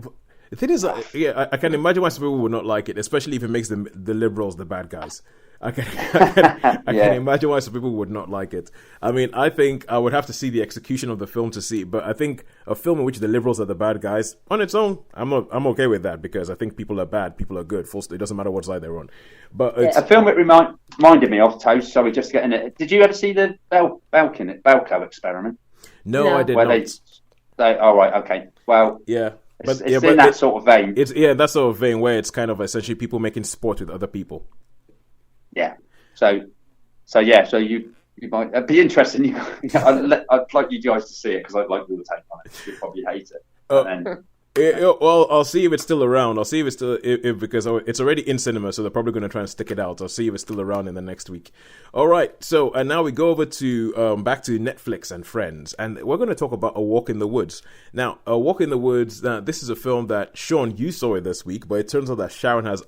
[SPEAKER 2] the thing is, I can imagine why some people would not like it, especially if it makes the liberals the bad guys. I can imagine why some people would not like it. I mean, I think I would have to see the execution of the film to see, but I think a film in which the liberals are the bad guys, on its own, I'm okay with that because I think people are bad, people are good. It doesn't matter what side they're on. But
[SPEAKER 3] a film it reminded me of, Toast, sorry, just getting it. Did you ever see the Belko experiment?
[SPEAKER 2] No, I did not.
[SPEAKER 3] All right, okay. Well,
[SPEAKER 2] yeah.
[SPEAKER 3] It's in that sort of vein.
[SPEAKER 2] It's that sort of vein where it's kind of essentially people making sport with other people.
[SPEAKER 3] Yeah. So you might be interesting. I'd like you guys to see it because I'd like your take on it. You'd probably hate it.
[SPEAKER 2] Well, I'll see if it's still around. I'll see if it's still because it's already in cinema, so they're probably going to try and stick it out. I'll see if it's still around in the next week. All right. So and now we go over to back to Netflix and Friends, and we're going to talk about A Walk in the Woods. Now, A Walk in the Woods. This is a film that Shaun, you saw it this week, but it turns out that Sharon has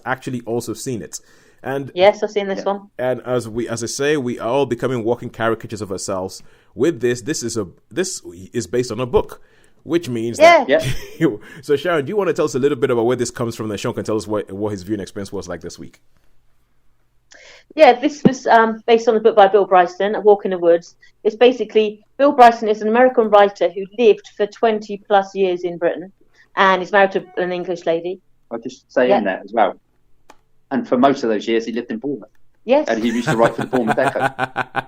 [SPEAKER 2] actually also seen it. And
[SPEAKER 4] yes, I've seen this one. And
[SPEAKER 2] as I say, we are all becoming walking caricatures of ourselves. With this is based on a book, which means that. So Sharon, do you want to tell us a little bit about where this comes from? That Shaun can tell us what his viewing experience was like this week.
[SPEAKER 4] Yeah, this was based on a book by Bill Bryson, A Walk in the Woods. It's basically Bill Bryson is an American writer who lived for 20 plus years in Britain, and is married to an English lady.
[SPEAKER 3] I'll just say in there as well. And for most of those years, he lived in Bournemouth.
[SPEAKER 4] Yes.
[SPEAKER 3] And he used to write for the Bournemouth Echo.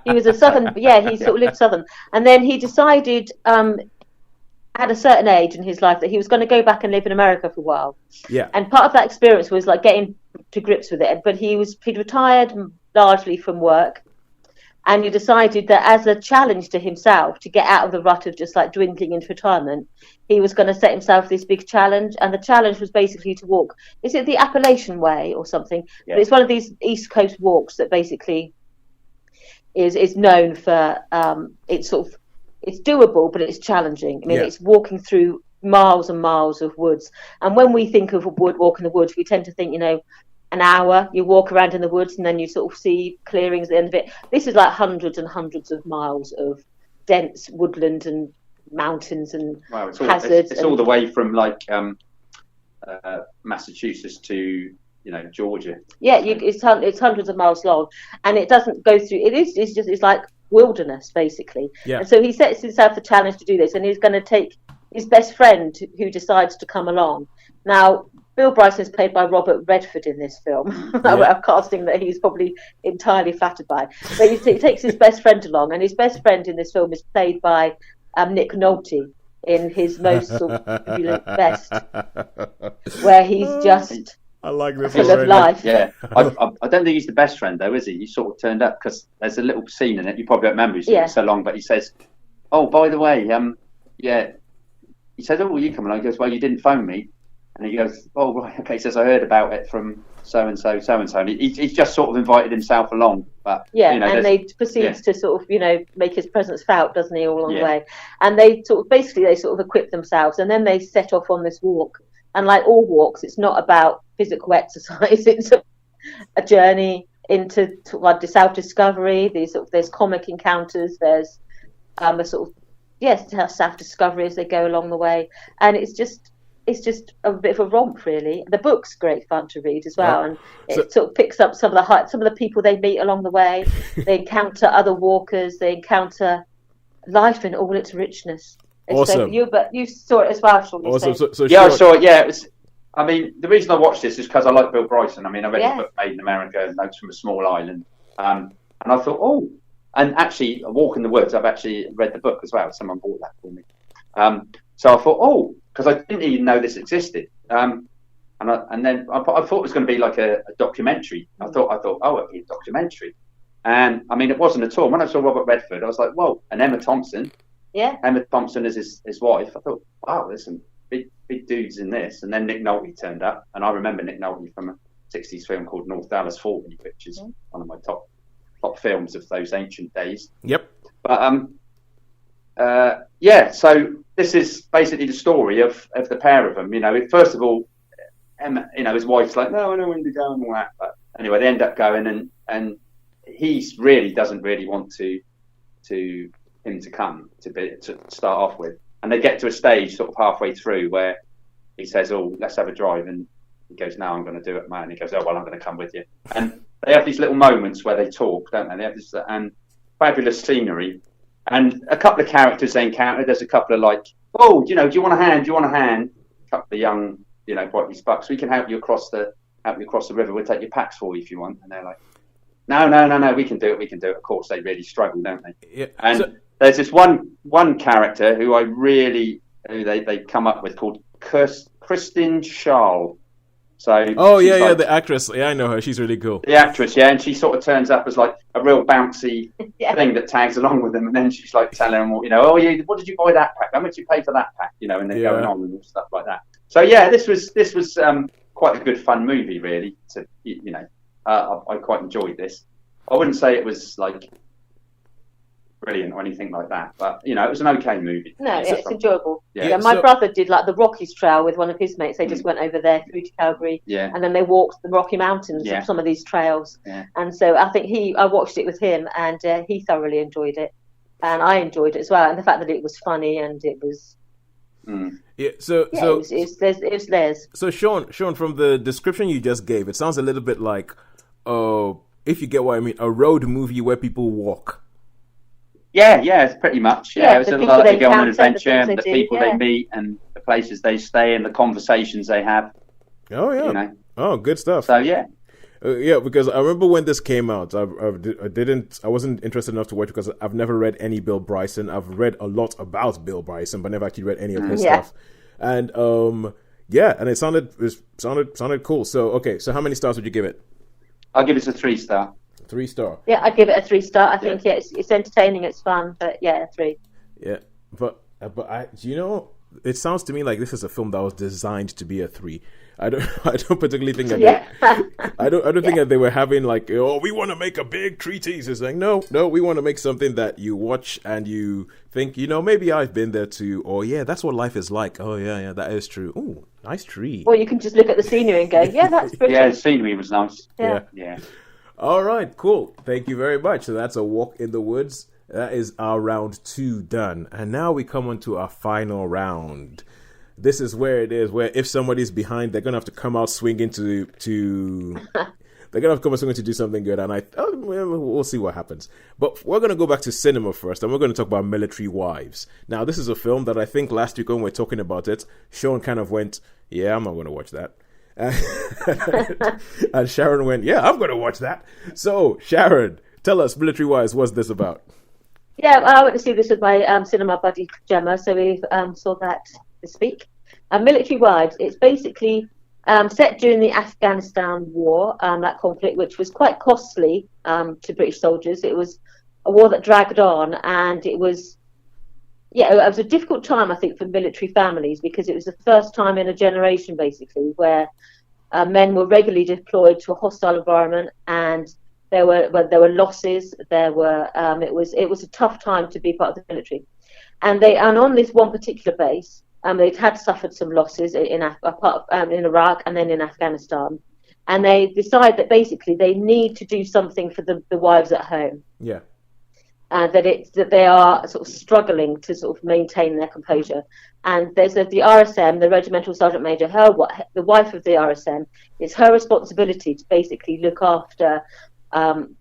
[SPEAKER 4] He was a southern, he sort of lived southern. And then he decided at a certain age in his life that he was going to go back and live in America for a while.
[SPEAKER 2] Yeah.
[SPEAKER 4] And part of that experience was like getting to grips with it. But he'd retired largely from work. And he decided that as a challenge to himself to get out of the rut of just like dwindling into retirement, he was going to set himself this big challenge. And the challenge was basically to walk. Is it the Appalachian Way or something? Yeah. But it's one of these East Coast walks that basically is known for it's doable, but it's challenging. I mean, it's walking through miles and miles of woods. And when we think of a walk in the woods, we tend to think, an hour, you walk around in the woods and then you sort of see clearings at the end of it. This is like hundreds and hundreds of miles of dense woodland and mountains and hazards.
[SPEAKER 3] It's all the way from like Massachusetts to Georgia.
[SPEAKER 4] Yeah, it's hundreds of miles long, and it doesn't go through. It's like wilderness basically.
[SPEAKER 2] Yeah.
[SPEAKER 4] And so he sets himself the challenge to do this, and he's going to take his best friend who decides to come along. Now, Bill Bryson is played by Robert Redford in this film, a casting that he's probably entirely flattered by. But he takes his best friend along, and his best friend in this film is played by Nick Nolte in his most sort of best, where he's just
[SPEAKER 2] I like this
[SPEAKER 4] full of life.
[SPEAKER 3] Yeah, I don't think he's the best friend though, is he? He sort of turned up because there's a little scene in it. You probably don't remember. He's been so long, but he says, "Oh, by the way, He says, "Oh, will you come along?" He goes, "Well, you didn't phone me." And he goes, "Oh, right, okay." He says, "I heard about it from so and so, so and so." And he's just sort of invited himself along, but
[SPEAKER 4] and they proceeds to sort of make his presence felt, doesn't he, all along the way? And they sort of equip themselves, and then they set off on this walk. And like all walks, it's not about physical exercise; it's a journey into self-discovery. There's comic encounters. There's a sort of self-discovery as they go along the way, and it's just a bit of a romp, really. The book's great fun to read as well, and it sort of picks up some of the people they meet along the way. They encounter other walkers. They encounter life in all its richness.
[SPEAKER 2] Awesome.
[SPEAKER 4] So you saw it as well, Shaun.
[SPEAKER 2] Awesome. So
[SPEAKER 3] I saw it. Yeah, it was. I mean, the reason I watched this is because I like Bill Bryson. I mean, I read the book Made in America, Notes from a Small Island, and I thought, and actually, A Walk in the Woods. I've actually read the book as well. Someone bought that for me. So I thought, because I didn't even know this existed. And then I thought it was going to be like a documentary. I thought, it'd be a documentary. And I mean, it wasn't at all. When I saw Robert Redford, I was like, whoa, and Emma Thompson. Yeah. Emma Thompson is his wife. I thought, wow, there's some big dudes in this. And then Nick Nolte turned up. And I remember Nick Nolte from a 60s film called North Dallas 40, which is one of my top films of those ancient days.
[SPEAKER 2] Yep.
[SPEAKER 3] But so this is basically the story of the pair of them. First of all, Emma, his wife's like, no, I don't want to go and all that. But anyway, they end up going, and he really doesn't really want him to come to start off with. And they get to a stage sort of halfway through where he says, "Oh, let's have a drive," and he goes, "No, I'm going to do it, man." And he goes, "Oh, well, I'm going to come with you." And they have these little moments where they talk, don't they? They have this and fabulous scenery. And a couple of characters they encounter. There's a couple of like, "Oh, do you want a hand? Do you want a hand?" A couple of young, brightly sparks. We can help you across the river. We'll take your packs for you if you want. And they're like, No, we can do it. We can do it. Of course, they really struggle, don't they? Yeah. And there's this one character who they come up with called Kristen Schaal. So
[SPEAKER 2] the actress. Yeah, I know her. She's really cool.
[SPEAKER 3] The actress, and she sort of turns up as like a real bouncy thing that tags along with them, and then she's like telling them, what did you buy that pack? How much you pay for that pack? And they're going on and stuff like that. So this was quite a good fun movie, really. I quite enjoyed this. I wouldn't say it was like brilliant or anything like that, but it was an okay movie.
[SPEAKER 4] No, it's enjoyable. My brother did like the Rockies Trail with one of his mates. They just went over there through to Calgary, and then they walked the Rocky Mountains on some of these trails. And so I think I watched it with him, and he thoroughly enjoyed it, and I enjoyed it as well. And the fact that it was funny and it was.
[SPEAKER 2] It
[SPEAKER 4] was theirs.
[SPEAKER 2] So Shaun, from the description you just gave, it sounds a little bit like, if you get what I mean, a road movie where people walk.
[SPEAKER 3] Yeah, it's pretty much. It was a lot. They go on an adventure, the people they meet, and the places they stay, and the conversations they have.
[SPEAKER 2] Oh yeah. Oh, good stuff.
[SPEAKER 3] So yeah.
[SPEAKER 2] Because I remember when this came out, I wasn't interested enough to watch because I've never read any Bill Bryson. I've read a lot about Bill Bryson, but never actually read any of his stuff. And and it sounded cool. So so how many stars would you give it?
[SPEAKER 3] I'll give it a 3-star.
[SPEAKER 2] 3-star.
[SPEAKER 4] Yeah, I'd give it a 3-star. I think it's entertaining, it's fun, but 3.
[SPEAKER 2] Yeah, but it sounds to me like this is a film that was designed to be a 3. I don't particularly think that I don't think that they were having like, we want to make a big treatise. It's like, no, we want to make something that you watch and you think, maybe I've been there too, or that's what life is like. Oh yeah, that is true. Ooh, nice tree.
[SPEAKER 4] Or you can just look at the scenery and go, that's pretty.
[SPEAKER 3] Yeah, the scenery was nice.
[SPEAKER 2] Yeah. All right, cool. Thank you very much. So that's A Walk in the Woods. That is our round 2 done. And now we come on to our final round. This is where it is, where if somebody's behind, they're going to have to come out swinging to they're gonna have come to do something good, and we'll see what happens. But we're gonna go back to cinema first, and we're gonna talk about Military Wives. Now, this is a film that I think last week when we were talking about it, Shaun kind of went, "Yeah, I'm not gonna watch that." And Sharon went, "Yeah, I'm gonna watch that." So, Sharon, tell us, Military Wives, what's this about?
[SPEAKER 4] Yeah, I went to see this with my cinema buddy Gemma, so we saw that this week. Military Wives, it's basically set during the Afghanistan war, that conflict, which was quite costly to British soldiers. It was a war that dragged on, and it was a difficult time, I think, for military families, because it was the first time in a generation, basically, where men were regularly deployed to a hostile environment, and there were losses. It was a tough time to be part of the military, and on this one particular base, they'd had suffered some losses in Iraq and then in Afghanistan, and they decide that basically they need to do something for the wives at home.
[SPEAKER 2] Yeah.
[SPEAKER 4] That they are sort of struggling to sort of maintain their composure. And there's the RSM, the Regimental Sergeant Major, the wife of the RSM, it's her responsibility to basically look after,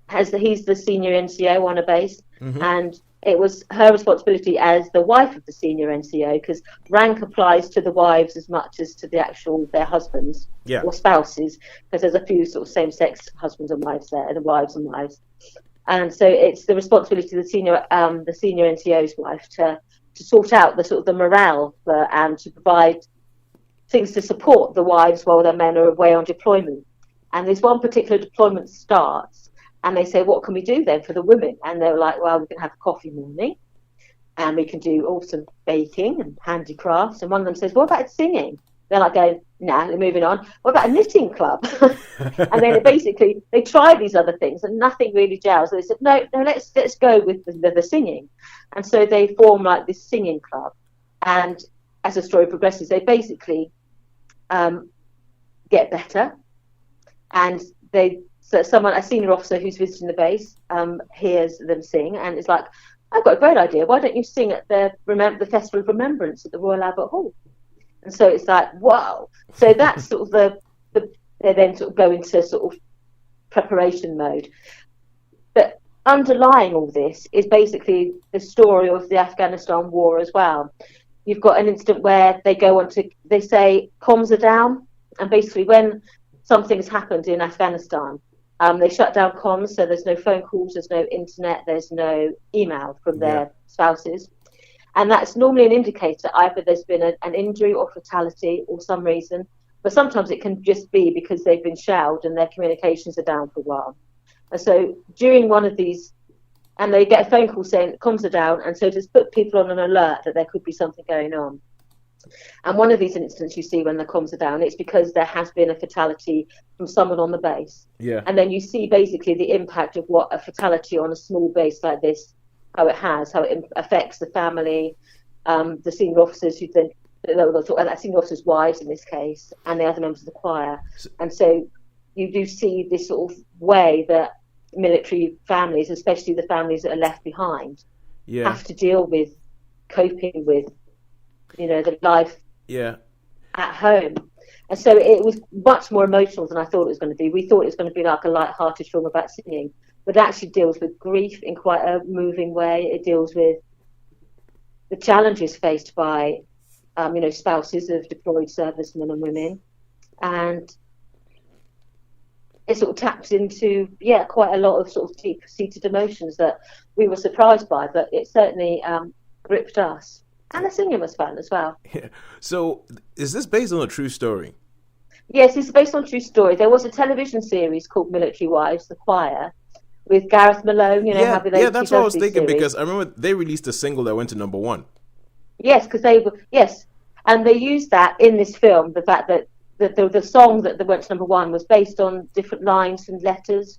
[SPEAKER 4] he's the senior NCO on a base, and it was her responsibility as the wife of the senior NCO, because rank applies to the wives as much as to their husbands or spouses, because there's a few sort of same-sex husbands and wives there, the wives and wives. And so it's the responsibility of the senior NCO's wife to sort out the sort of the morale and to provide things to support the wives while their men are away on deployment. And this one particular deployment starts, and they say, "What can we do then for the women?" And they're like, "Well, we can have a coffee morning, and we can do awesome baking and handicrafts." And one of them says, "What about singing?" They're like going, "Nah," they're moving on. "What about a knitting club?" And then they try these other things, and nothing really gels. So they said, no, let's go with the singing. And so they form like this singing club. And as the story progresses, they basically get better. And a senior officer who's visiting the base hears them sing, and is like, "I've got a great idea. Why don't you sing at the Festival of Remembrance at the Royal Albert Hall?" And so it's like, wow. So that's sort of they then sort of go into sort of preparation mode. But underlying all this is basically the story of the Afghanistan war as well. You've got an incident where they say comms are down, and basically when something's happened in Afghanistan, they shut down comms, so there's no phone calls, there's no internet, there's no email from their spouses. And that's normally an indicator either there's been an injury or fatality or some reason, but sometimes it can just be because they've been shelled and their communications are down for a while. And so during one of these, and they get a phone call saying comms are down, and so just put people on an alert that there could be something going on. And one of these incidents you see when the comms are down, it's because there has been a fatality from someone on the base.
[SPEAKER 2] Yeah.
[SPEAKER 4] And then you see basically the impact of what a fatality on a small base like this, how it affects the family, the senior officers senior officers' wives in this case, and the other members of the choir. And so you do see this sort of way that military families, especially the families that are left behind, have to deal with coping with, the life at home. And so it was much more emotional than I thought it was going to be. We thought it was going to be like a light-hearted film about singing, but it actually deals with grief in quite a moving way. It deals with the challenges faced by, spouses of deployed servicemen and women. And it sort of taps into, quite a lot of sort of deep-seated emotions that we were surprised by, but it certainly gripped us. And the singing was fun as well.
[SPEAKER 2] Yeah. So, is this based on a true story?
[SPEAKER 4] Yes, it's based on a true story. There was a television series called Military Wives, The Choir, with Gareth Malone.
[SPEAKER 2] That's what I was thinking, because I remember they released a single that went to number one.
[SPEAKER 4] Yes, and they used that in this film. The fact that the song that went to number one was based on different lines and letters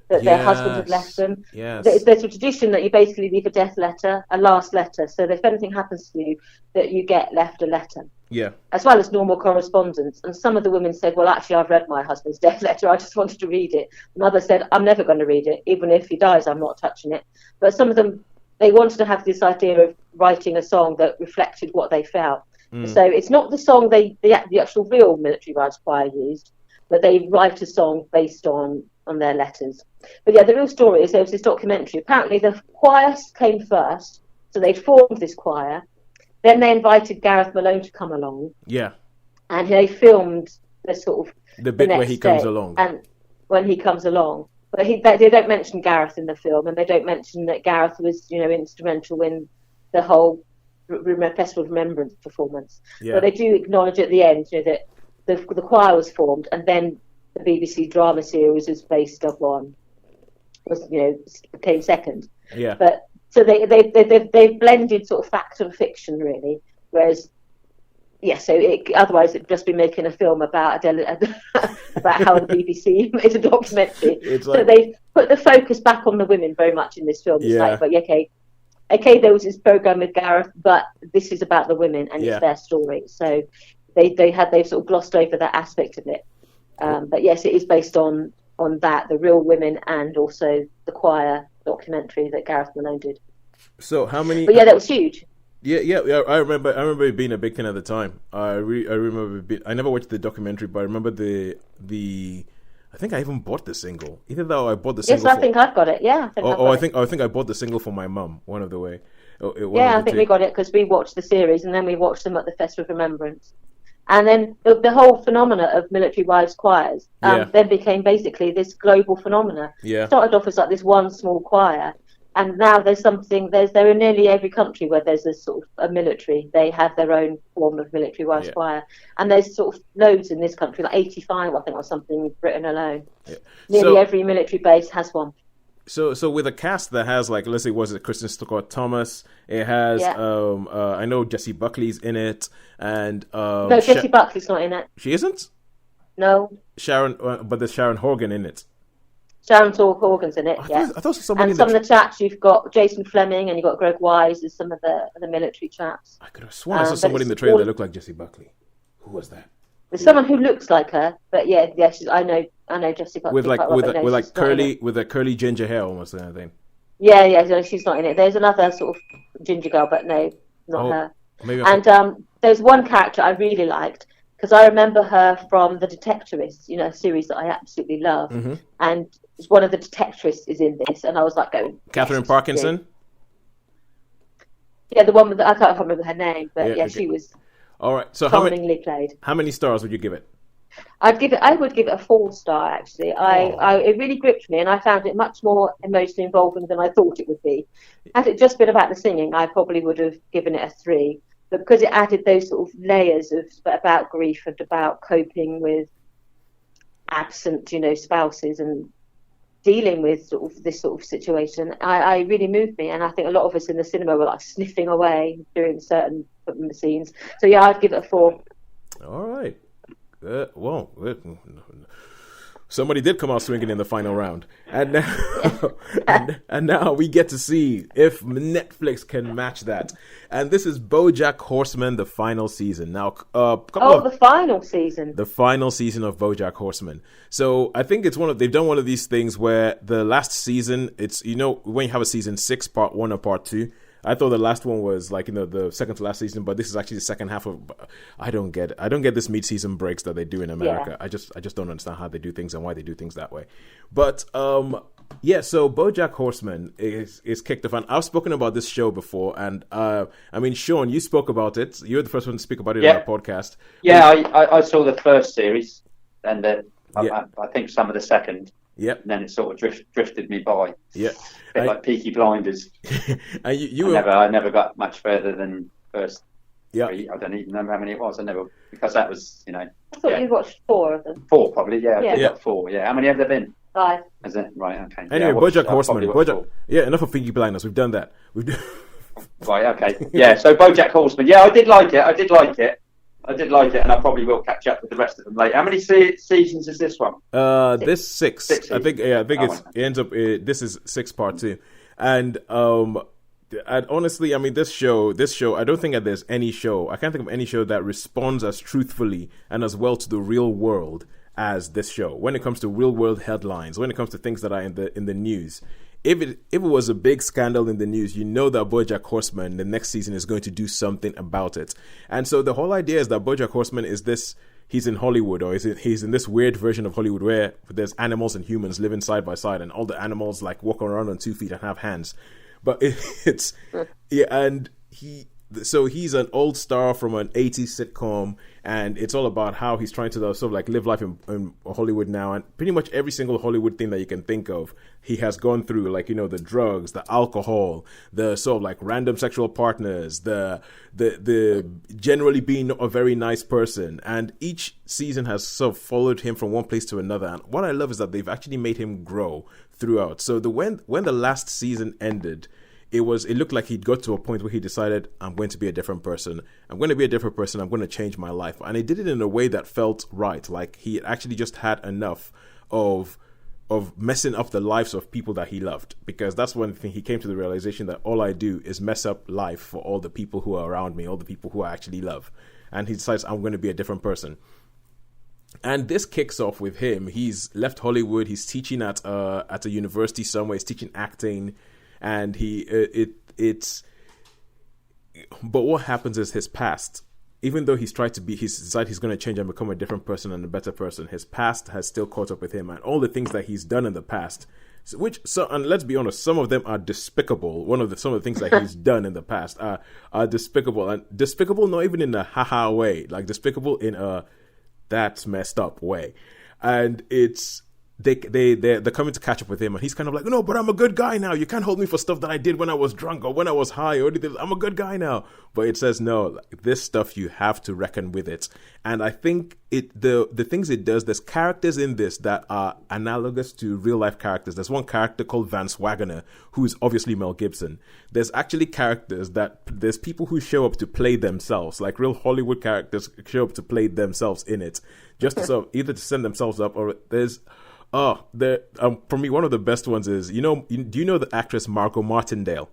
[SPEAKER 4] that their husband had left them.
[SPEAKER 2] Yes.
[SPEAKER 4] There's a tradition that you basically leave a death letter, a last letter, so that if anything happens to you, that you get left a letter.
[SPEAKER 2] Yeah.
[SPEAKER 4] As well as normal correspondence. And some of the women said, well, actually, I've read my husband's death letter. I just wanted to read it. And others said, I'm never going to read it. Even if he dies, I'm not touching it. But some of them, they wanted to have this idea of writing a song that reflected what they felt. So it's not the song the actual real Military Wives Choir used, but they write a song based on on their letters. But yeah, the real story is there was this documentary. Apparently the choir came first, so they formed this choir. Then they invited Gareth Malone to come along.
[SPEAKER 2] Yeah.
[SPEAKER 4] And they filmed the sort of
[SPEAKER 2] the bit where he comes along.
[SPEAKER 4] And when he comes along. But they don't mention Gareth in the film, and they don't mention that Gareth was, instrumental in the whole Festival of Remembrance performance.
[SPEAKER 2] Yeah.
[SPEAKER 4] But they do acknowledge at the end, that the choir was formed, and then the BBC drama series was based upon came second.
[SPEAKER 2] Yeah.
[SPEAKER 4] But so they've blended sort of fact and fiction really, whereas. Yeah, so otherwise it'd just be making a film about about how the BBC made a documentary. So they put the focus back on the women very much in this film. It's like, but okay, there was this program with Gareth, but this is about the women and it's their story. So they've sort of glossed over that aspect of it. But yes, it is based on that, the real women, and also the choir documentary that Gareth Malone did.
[SPEAKER 2] So how many?
[SPEAKER 4] But yeah, that was huge.
[SPEAKER 2] Yeah. I remember it being a big thing at the time. I remember I never watched the documentary, but I remember the. I think I even bought the single. Either that or I bought the single.
[SPEAKER 4] Yes, I think I've got it. Yeah.
[SPEAKER 2] I think I bought the single for my mum. One of the way.
[SPEAKER 4] I think we got it because we watched the series and then we watched them at the Festival of Remembrance, and then the whole phenomena of military wives choirs then became basically this global phenomena.
[SPEAKER 2] Yeah.
[SPEAKER 4] It started off as like this one small choir. And now they're in nearly every country where there's a sort of a military. They have their own form of military wives choir, and there's sort of loads in this country, like 85, I think, or something in Britain alone. Yeah. Nearly every military base has one.
[SPEAKER 2] So with a cast that has, like, let's say, was it Kristen Stewart Thomas? It has I know Jessie Buckley's in it, and
[SPEAKER 4] no, Jessie Buckley's not in it.
[SPEAKER 2] She isn't?
[SPEAKER 4] No.
[SPEAKER 2] Sharon, but there's Sharon Horgan in it.
[SPEAKER 4] Sharon Horgan's in it, I
[SPEAKER 2] thought somebody.
[SPEAKER 4] And some of the chaps, you've got Jason Fleming and you've got Greg Wise as some of the military chaps.
[SPEAKER 2] I could have sworn I saw somebody in the trailer that looked like Jessie Buckley. Who was that?
[SPEAKER 4] There's someone who looks like her, but I know Jessie Buckley
[SPEAKER 2] with a curly ginger hair almost kind of thing.
[SPEAKER 4] Yeah, she's not in it. There's another sort of ginger girl, but no, not her.
[SPEAKER 2] Maybe
[SPEAKER 4] there's one character I really liked, because I remember her from The Detectorists, a series that I absolutely love.
[SPEAKER 2] Mm-hmm.
[SPEAKER 4] And one of the detectorists is in this, and I was like going...
[SPEAKER 2] Catherine Parkinson?
[SPEAKER 4] Yeah, the one with I can't remember her name, but she was
[SPEAKER 2] all right. So
[SPEAKER 4] charmingly played.
[SPEAKER 2] How many stars would you give it?
[SPEAKER 4] I would give it a 4-star, actually. It really gripped me, and I found it much more emotionally involving than I thought it would be. Had it just been about the singing, I probably would have given it a 3. But because it added those sort of layers about grief and about coping with absent, spouses and dealing with this sort of situation, I really moved me, and I think a lot of us in the cinema were like sniffing away during certain scenes. So yeah, I'd give it a 4.
[SPEAKER 2] All right. Well, somebody did come out swinging in the final round, and now, and now we get to see if Netflix can match that. And this is BoJack Horseman, the final season. Now,
[SPEAKER 4] the final season.
[SPEAKER 2] The final season of BoJack Horseman. So I think they've done one of these things where the last season, it's when you have a season 6, part 1 or part 2. I thought the last one was like the second to last season, but this is actually the second half of. I don't get it. I don't get this mid-season breaks that they do in America. Yeah. I just don't understand how they do things and why they do things that way. But so BoJack Horseman is kicked off, and I've spoken about this show before, and Shaun, you spoke about it. You're the first one to speak about it on our podcast.
[SPEAKER 3] Yeah, I saw the first series, and I think some of the second.
[SPEAKER 2] Yep.
[SPEAKER 3] And then it sort of drifted me by.
[SPEAKER 2] Yeah.
[SPEAKER 3] A bit like Peaky Blinders.
[SPEAKER 2] And
[SPEAKER 3] I never got much further than first 3.
[SPEAKER 2] Yeah.
[SPEAKER 3] I don't even know how many it was. Because that was,
[SPEAKER 4] I thought you watched 4 of them.
[SPEAKER 3] 4 probably, yeah. I got 4, yeah. How many have there been?
[SPEAKER 4] 5.
[SPEAKER 3] Is it? Right, okay.
[SPEAKER 2] Anyway, BoJack Horseman. Enough of Peaky Blinders. We've done that.
[SPEAKER 3] Right, okay. Yeah, so BoJack Horseman. Yeah, I did like it, and I probably will catch up with the rest of them later. How many seasons is this one?
[SPEAKER 2] This 6. I think it ends up. This is 6 part 2, and honestly, this show. I don't think that there's any show. I can't think of any show that responds as truthfully and as well to the real world as this show. When it comes to real world headlines, when it comes to things that are in the news. If it was a big scandal in the news, that BoJack Horseman the next season is going to do something about it. And so the whole idea is that BoJack Horseman is this he's in Hollywood, or he's in this weird version of Hollywood where there's animals and humans living side by side, and all the animals like walk around on 2 feet and have hands. But it's and he's an old star from an 80s sitcom, and it's all about how he's trying to sort of like live life in Hollywood now, and pretty much every single Hollywood thing that you can think of he has gone through, like, the drugs, the alcohol, the sort of like random sexual partners, the generally being a very nice person, and each season has sort of followed him from one place to another. And what I love is that they've actually made him grow throughout. So when the last season ended, it looked like he'd got to a point where he decided, I'm going to be a different person. I'm going to be a different person. I'm going to change my life. And he did it in a way that felt right. Like he actually just had enough of messing up the lives of people that he loved. Because that's one thing, he came to the realization that all I do is mess up life for all the people who are around me, all the people who I actually love. And he decides, I'm going to be a different person. And this kicks off with him. He's left Hollywood. He's teaching at a university somewhere. He's teaching acting. And but what happens is his past, even though he's decided he's going to change and become a different person and a better person, his past has still caught up with him, and all the things that he's done in the past, and let's be honest, some of them are despicable. Some of the things that he's done in the past are despicable, and despicable not even in a haha way, like despicable in a that's messed up way, and it's. They're coming to catch up with him, and he's kind of like, no, but I'm a good guy now. You can't hold me for stuff that I did when I was drunk or when I was high or anything. I'm a good guy now. But it says, no, like, this stuff, you have to reckon with it. And I think the things it does, there's characters in this that are analogous to real life characters. There's one character called Vance Wagner, who is obviously Mel Gibson. There's actually there's people who show up to play themselves, like real Hollywood characters show up to play themselves in it, just to sort of either to send themselves up, or there's for me, one of the best ones is, do you know the actress Margot Martindale?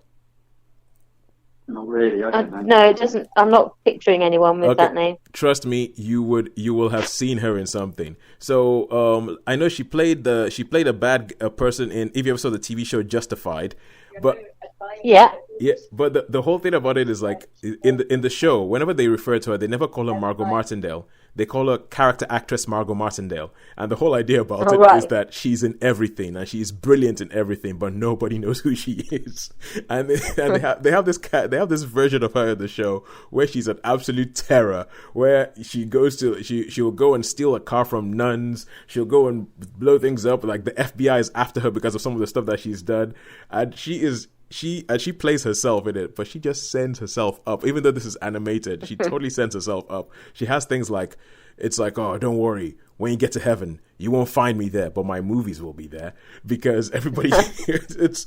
[SPEAKER 3] Not really. I don't know.
[SPEAKER 4] No, it doesn't. I'm not picturing anyone with that name.
[SPEAKER 2] Trust me, you will have seen her in something. So I know she played a bad person in, if you ever saw the TV show Justified, but
[SPEAKER 4] yeah.
[SPEAKER 2] But the whole thing about it is, like, in the show, whenever they refer to her, they never call her Margot Martindale. They call her character actress Margot Martindale. And the whole idea about it is that she's in everything, and she's brilliant in everything, but nobody knows who she is. And they have this version of her in the show where she's an absolute terror, where she'll go and steal a car from nuns. She'll go and blow things up. Like, the FBI is after her because of some of the stuff that she's done. And she plays herself in it, but she just sends herself up. Even though this is animated, she totally sends herself up. She has things like, it's like, oh, don't worry, when you get to heaven, you won't find me there, but my movies will be there, because everybody it's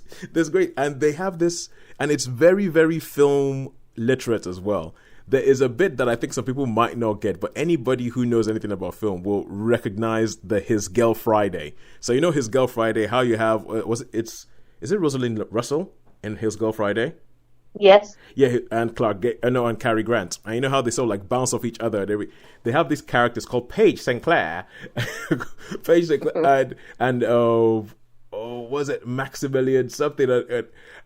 [SPEAKER 2] great. And they have this, and it's very, very film literate as well. There is a bit that I think some people might not get, but anybody who knows anything about film will recognize the His Girl Friday. So His Girl Friday, how you have is it Rosalind Russell in His Girl Friday?
[SPEAKER 4] Yes.
[SPEAKER 2] Yeah, and and Cary Grant. And you know how they sort of like bounce off each other. They have these characters called Paige Sinclair, and was it Maximilian something?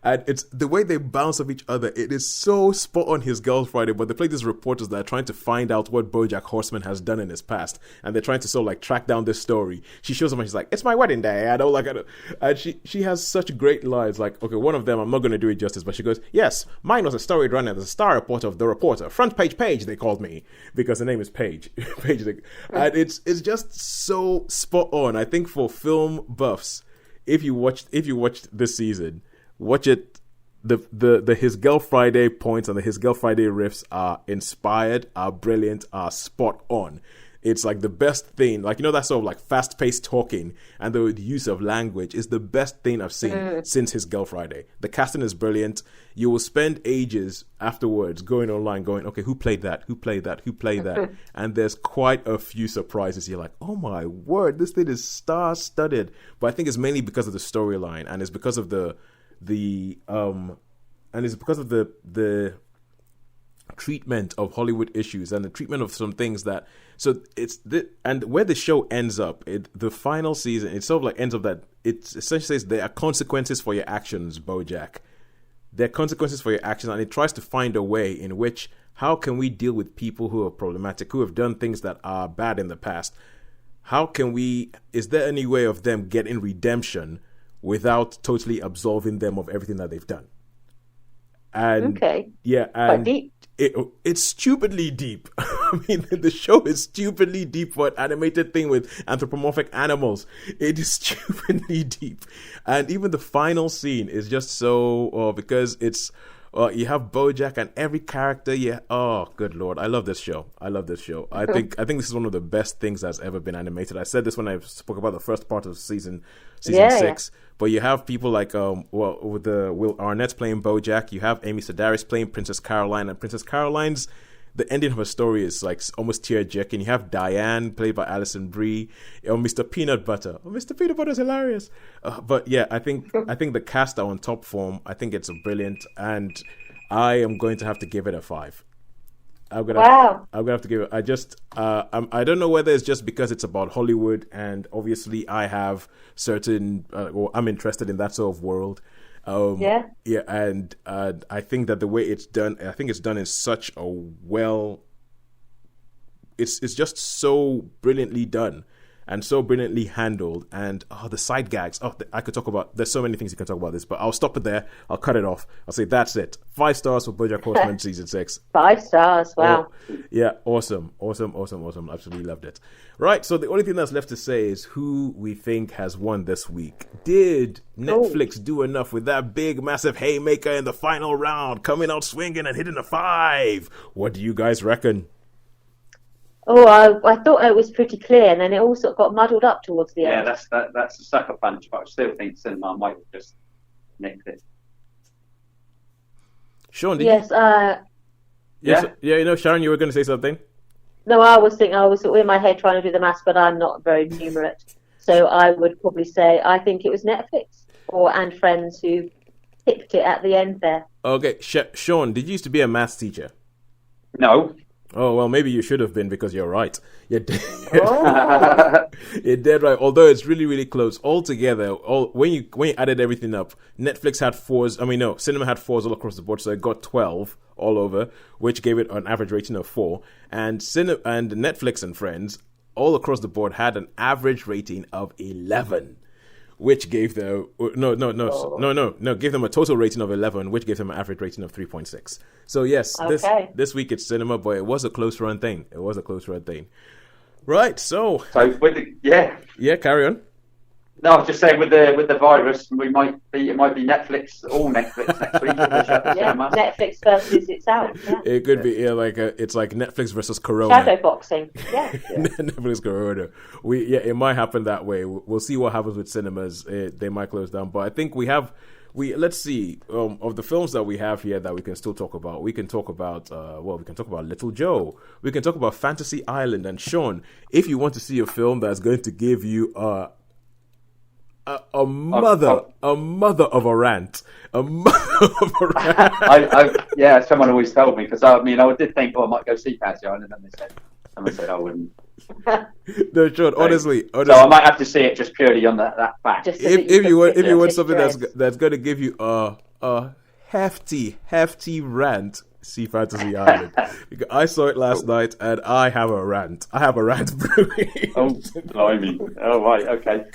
[SPEAKER 2] And it's the way they bounce off each other. It is so spot on His Girl Friday. But they play these reporters that are trying to find out what Bojack Horseman has done in his past, and they're trying to sort of like track down this story. She shows up and she's like, "It's my wedding day," and she has such great lines. Like, okay, one of them, I'm not going to do it justice, but she goes, "Yes, mine was a story run as a star reporter of The Reporter. Front page Paige, they called me, because the name is Paige." And it's just so spot on. I think for film buffs, if you watched this season, watch it. The His Girl Friday points and the His Girl Friday riffs are inspired, are brilliant, are spot on. It's like the best thing. Like, that sort of like fast-paced talking and the use of language is the best thing I've seen since His Girl Friday. The casting is brilliant. You will spend ages afterwards going online going, okay, who played that? Who played that? Who played that? And there's quite a few surprises. You're like, oh my word, this thing is star-studded. But I think it's mainly because of the storyline, and it's because of the treatment of Hollywood issues and the treatment of some things that, so it's and where the show ends up, the final season, it sort of like ends up that it essentially says there are consequences for your actions, Bojack. There are consequences for your actions, and it tries to find a way in which how can we deal with people who are problematic, who have done things that are bad in the past? Is there any way of them getting redemption without totally absolving them of everything that they've done? And yeah, and deep. It's stupidly deep. I mean, the show is stupidly deep for an animated thing with anthropomorphic animals. It is stupidly deep. And even the final scene is just so, because it's, you have Bojack and every character. Yeah. Oh, good Lord. I love this show. I think this is one of the best things that's ever been animated. I said this when I spoke about the first part of season 6. Yeah. But you have people like with Will Arnett playing Bojack. You have Amy Sedaris playing Princess Caroline, and Princess Caroline's the ending of her story is like almost tear-jerking. You have Diane played by Alison Brie, or Mr. Peanut Butter. Oh, Mr. Peanut Butter is hilarious. But yeah, I think the cast are on top form. I think it's brilliant, and I am going to have to give it a 5. I'm gonna have to give it. I don't know whether it's just because it's about Hollywood, and obviously I have certain, I'm interested in that sort of world. And I think that the way it's done, I think it's done in such a it's just so brilliantly done and so brilliantly handled. And the side gags, I could talk about, there's so many things you can talk about this, but I'll stop it there. I'll cut it off. I'll say that's it. 5 stars for Bojack Horseman season 6.
[SPEAKER 4] 5 stars, wow.
[SPEAKER 2] Yeah, awesome. Absolutely loved it. Right, so the only thing that's left to say is who we think has won this week. Did Netflix do enough with that big, massive haymaker in the final round, coming out swinging and hitting a 5? What do you guys reckon?
[SPEAKER 4] Oh, I thought it was pretty clear, and then it all sort of got muddled up towards the end.
[SPEAKER 3] Yeah, that's a sucker punch, but I still think cinema might have just nicked it.
[SPEAKER 2] Shaun, did
[SPEAKER 4] you?
[SPEAKER 2] Sharon, you were going to say something?
[SPEAKER 4] No, I was in my head trying to do the maths, but I'm not very numerate. So I would probably say I think it was Netflix and Friends who picked it at the end there.
[SPEAKER 2] Okay, Shaun, did you used to be a maths teacher?
[SPEAKER 3] No.
[SPEAKER 2] Oh, well, maybe you should have been because you're right. You're dead right. Although it's really, really close. Altogether, when you added everything up, Netflix had 4s. Cinema had 4s all across the board, so it got 12 all over, which gave it an average rating of 4. And Netflix and Friends all across the board had an average rating of 11. Which gave them gave them a total rating of 11, which gave them an average rating of 3.6. So yes, this week it's cinema, but it was a close run thing. Right, so carry on.
[SPEAKER 3] No, I was just saying with the virus, it might be Netflix, all Netflix next week.
[SPEAKER 4] Netflix versus it's out. Yeah.
[SPEAKER 2] It could be it's like Netflix versus Corona.
[SPEAKER 4] Shadow boxing. Yeah.
[SPEAKER 2] Netflix Corona. It might happen that way. We'll see what happens with cinemas. They might close down, but I think let's see of the films that we have here that we can still talk about. We can talk about we can talk about Little Joe. We can talk about Fantasy Island. And Shaun, if you want to see a film that's going to give you a mother of a rant.
[SPEAKER 3] Someone always told me, because I did think, I might go see Fantasy Island, and then someone said I wouldn't.
[SPEAKER 2] No, Shaun, honestly,
[SPEAKER 3] so I might have to see it just purely on that fact.
[SPEAKER 2] If you want something that's going to give you a hefty rant, see Fantasy Island. Because I saw it last night, and I have a rant brewing.
[SPEAKER 3] Oh, blimey! Oh, right, okay.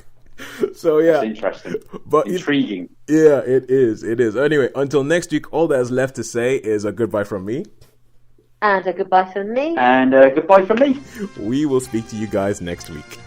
[SPEAKER 2] So yeah,
[SPEAKER 3] that's interesting, but intriguing.
[SPEAKER 2] It is. Anyway, until next week, all that's left to say is a goodbye from me,
[SPEAKER 4] and a goodbye from me,
[SPEAKER 3] and a goodbye from me.
[SPEAKER 2] We will speak to you guys next week.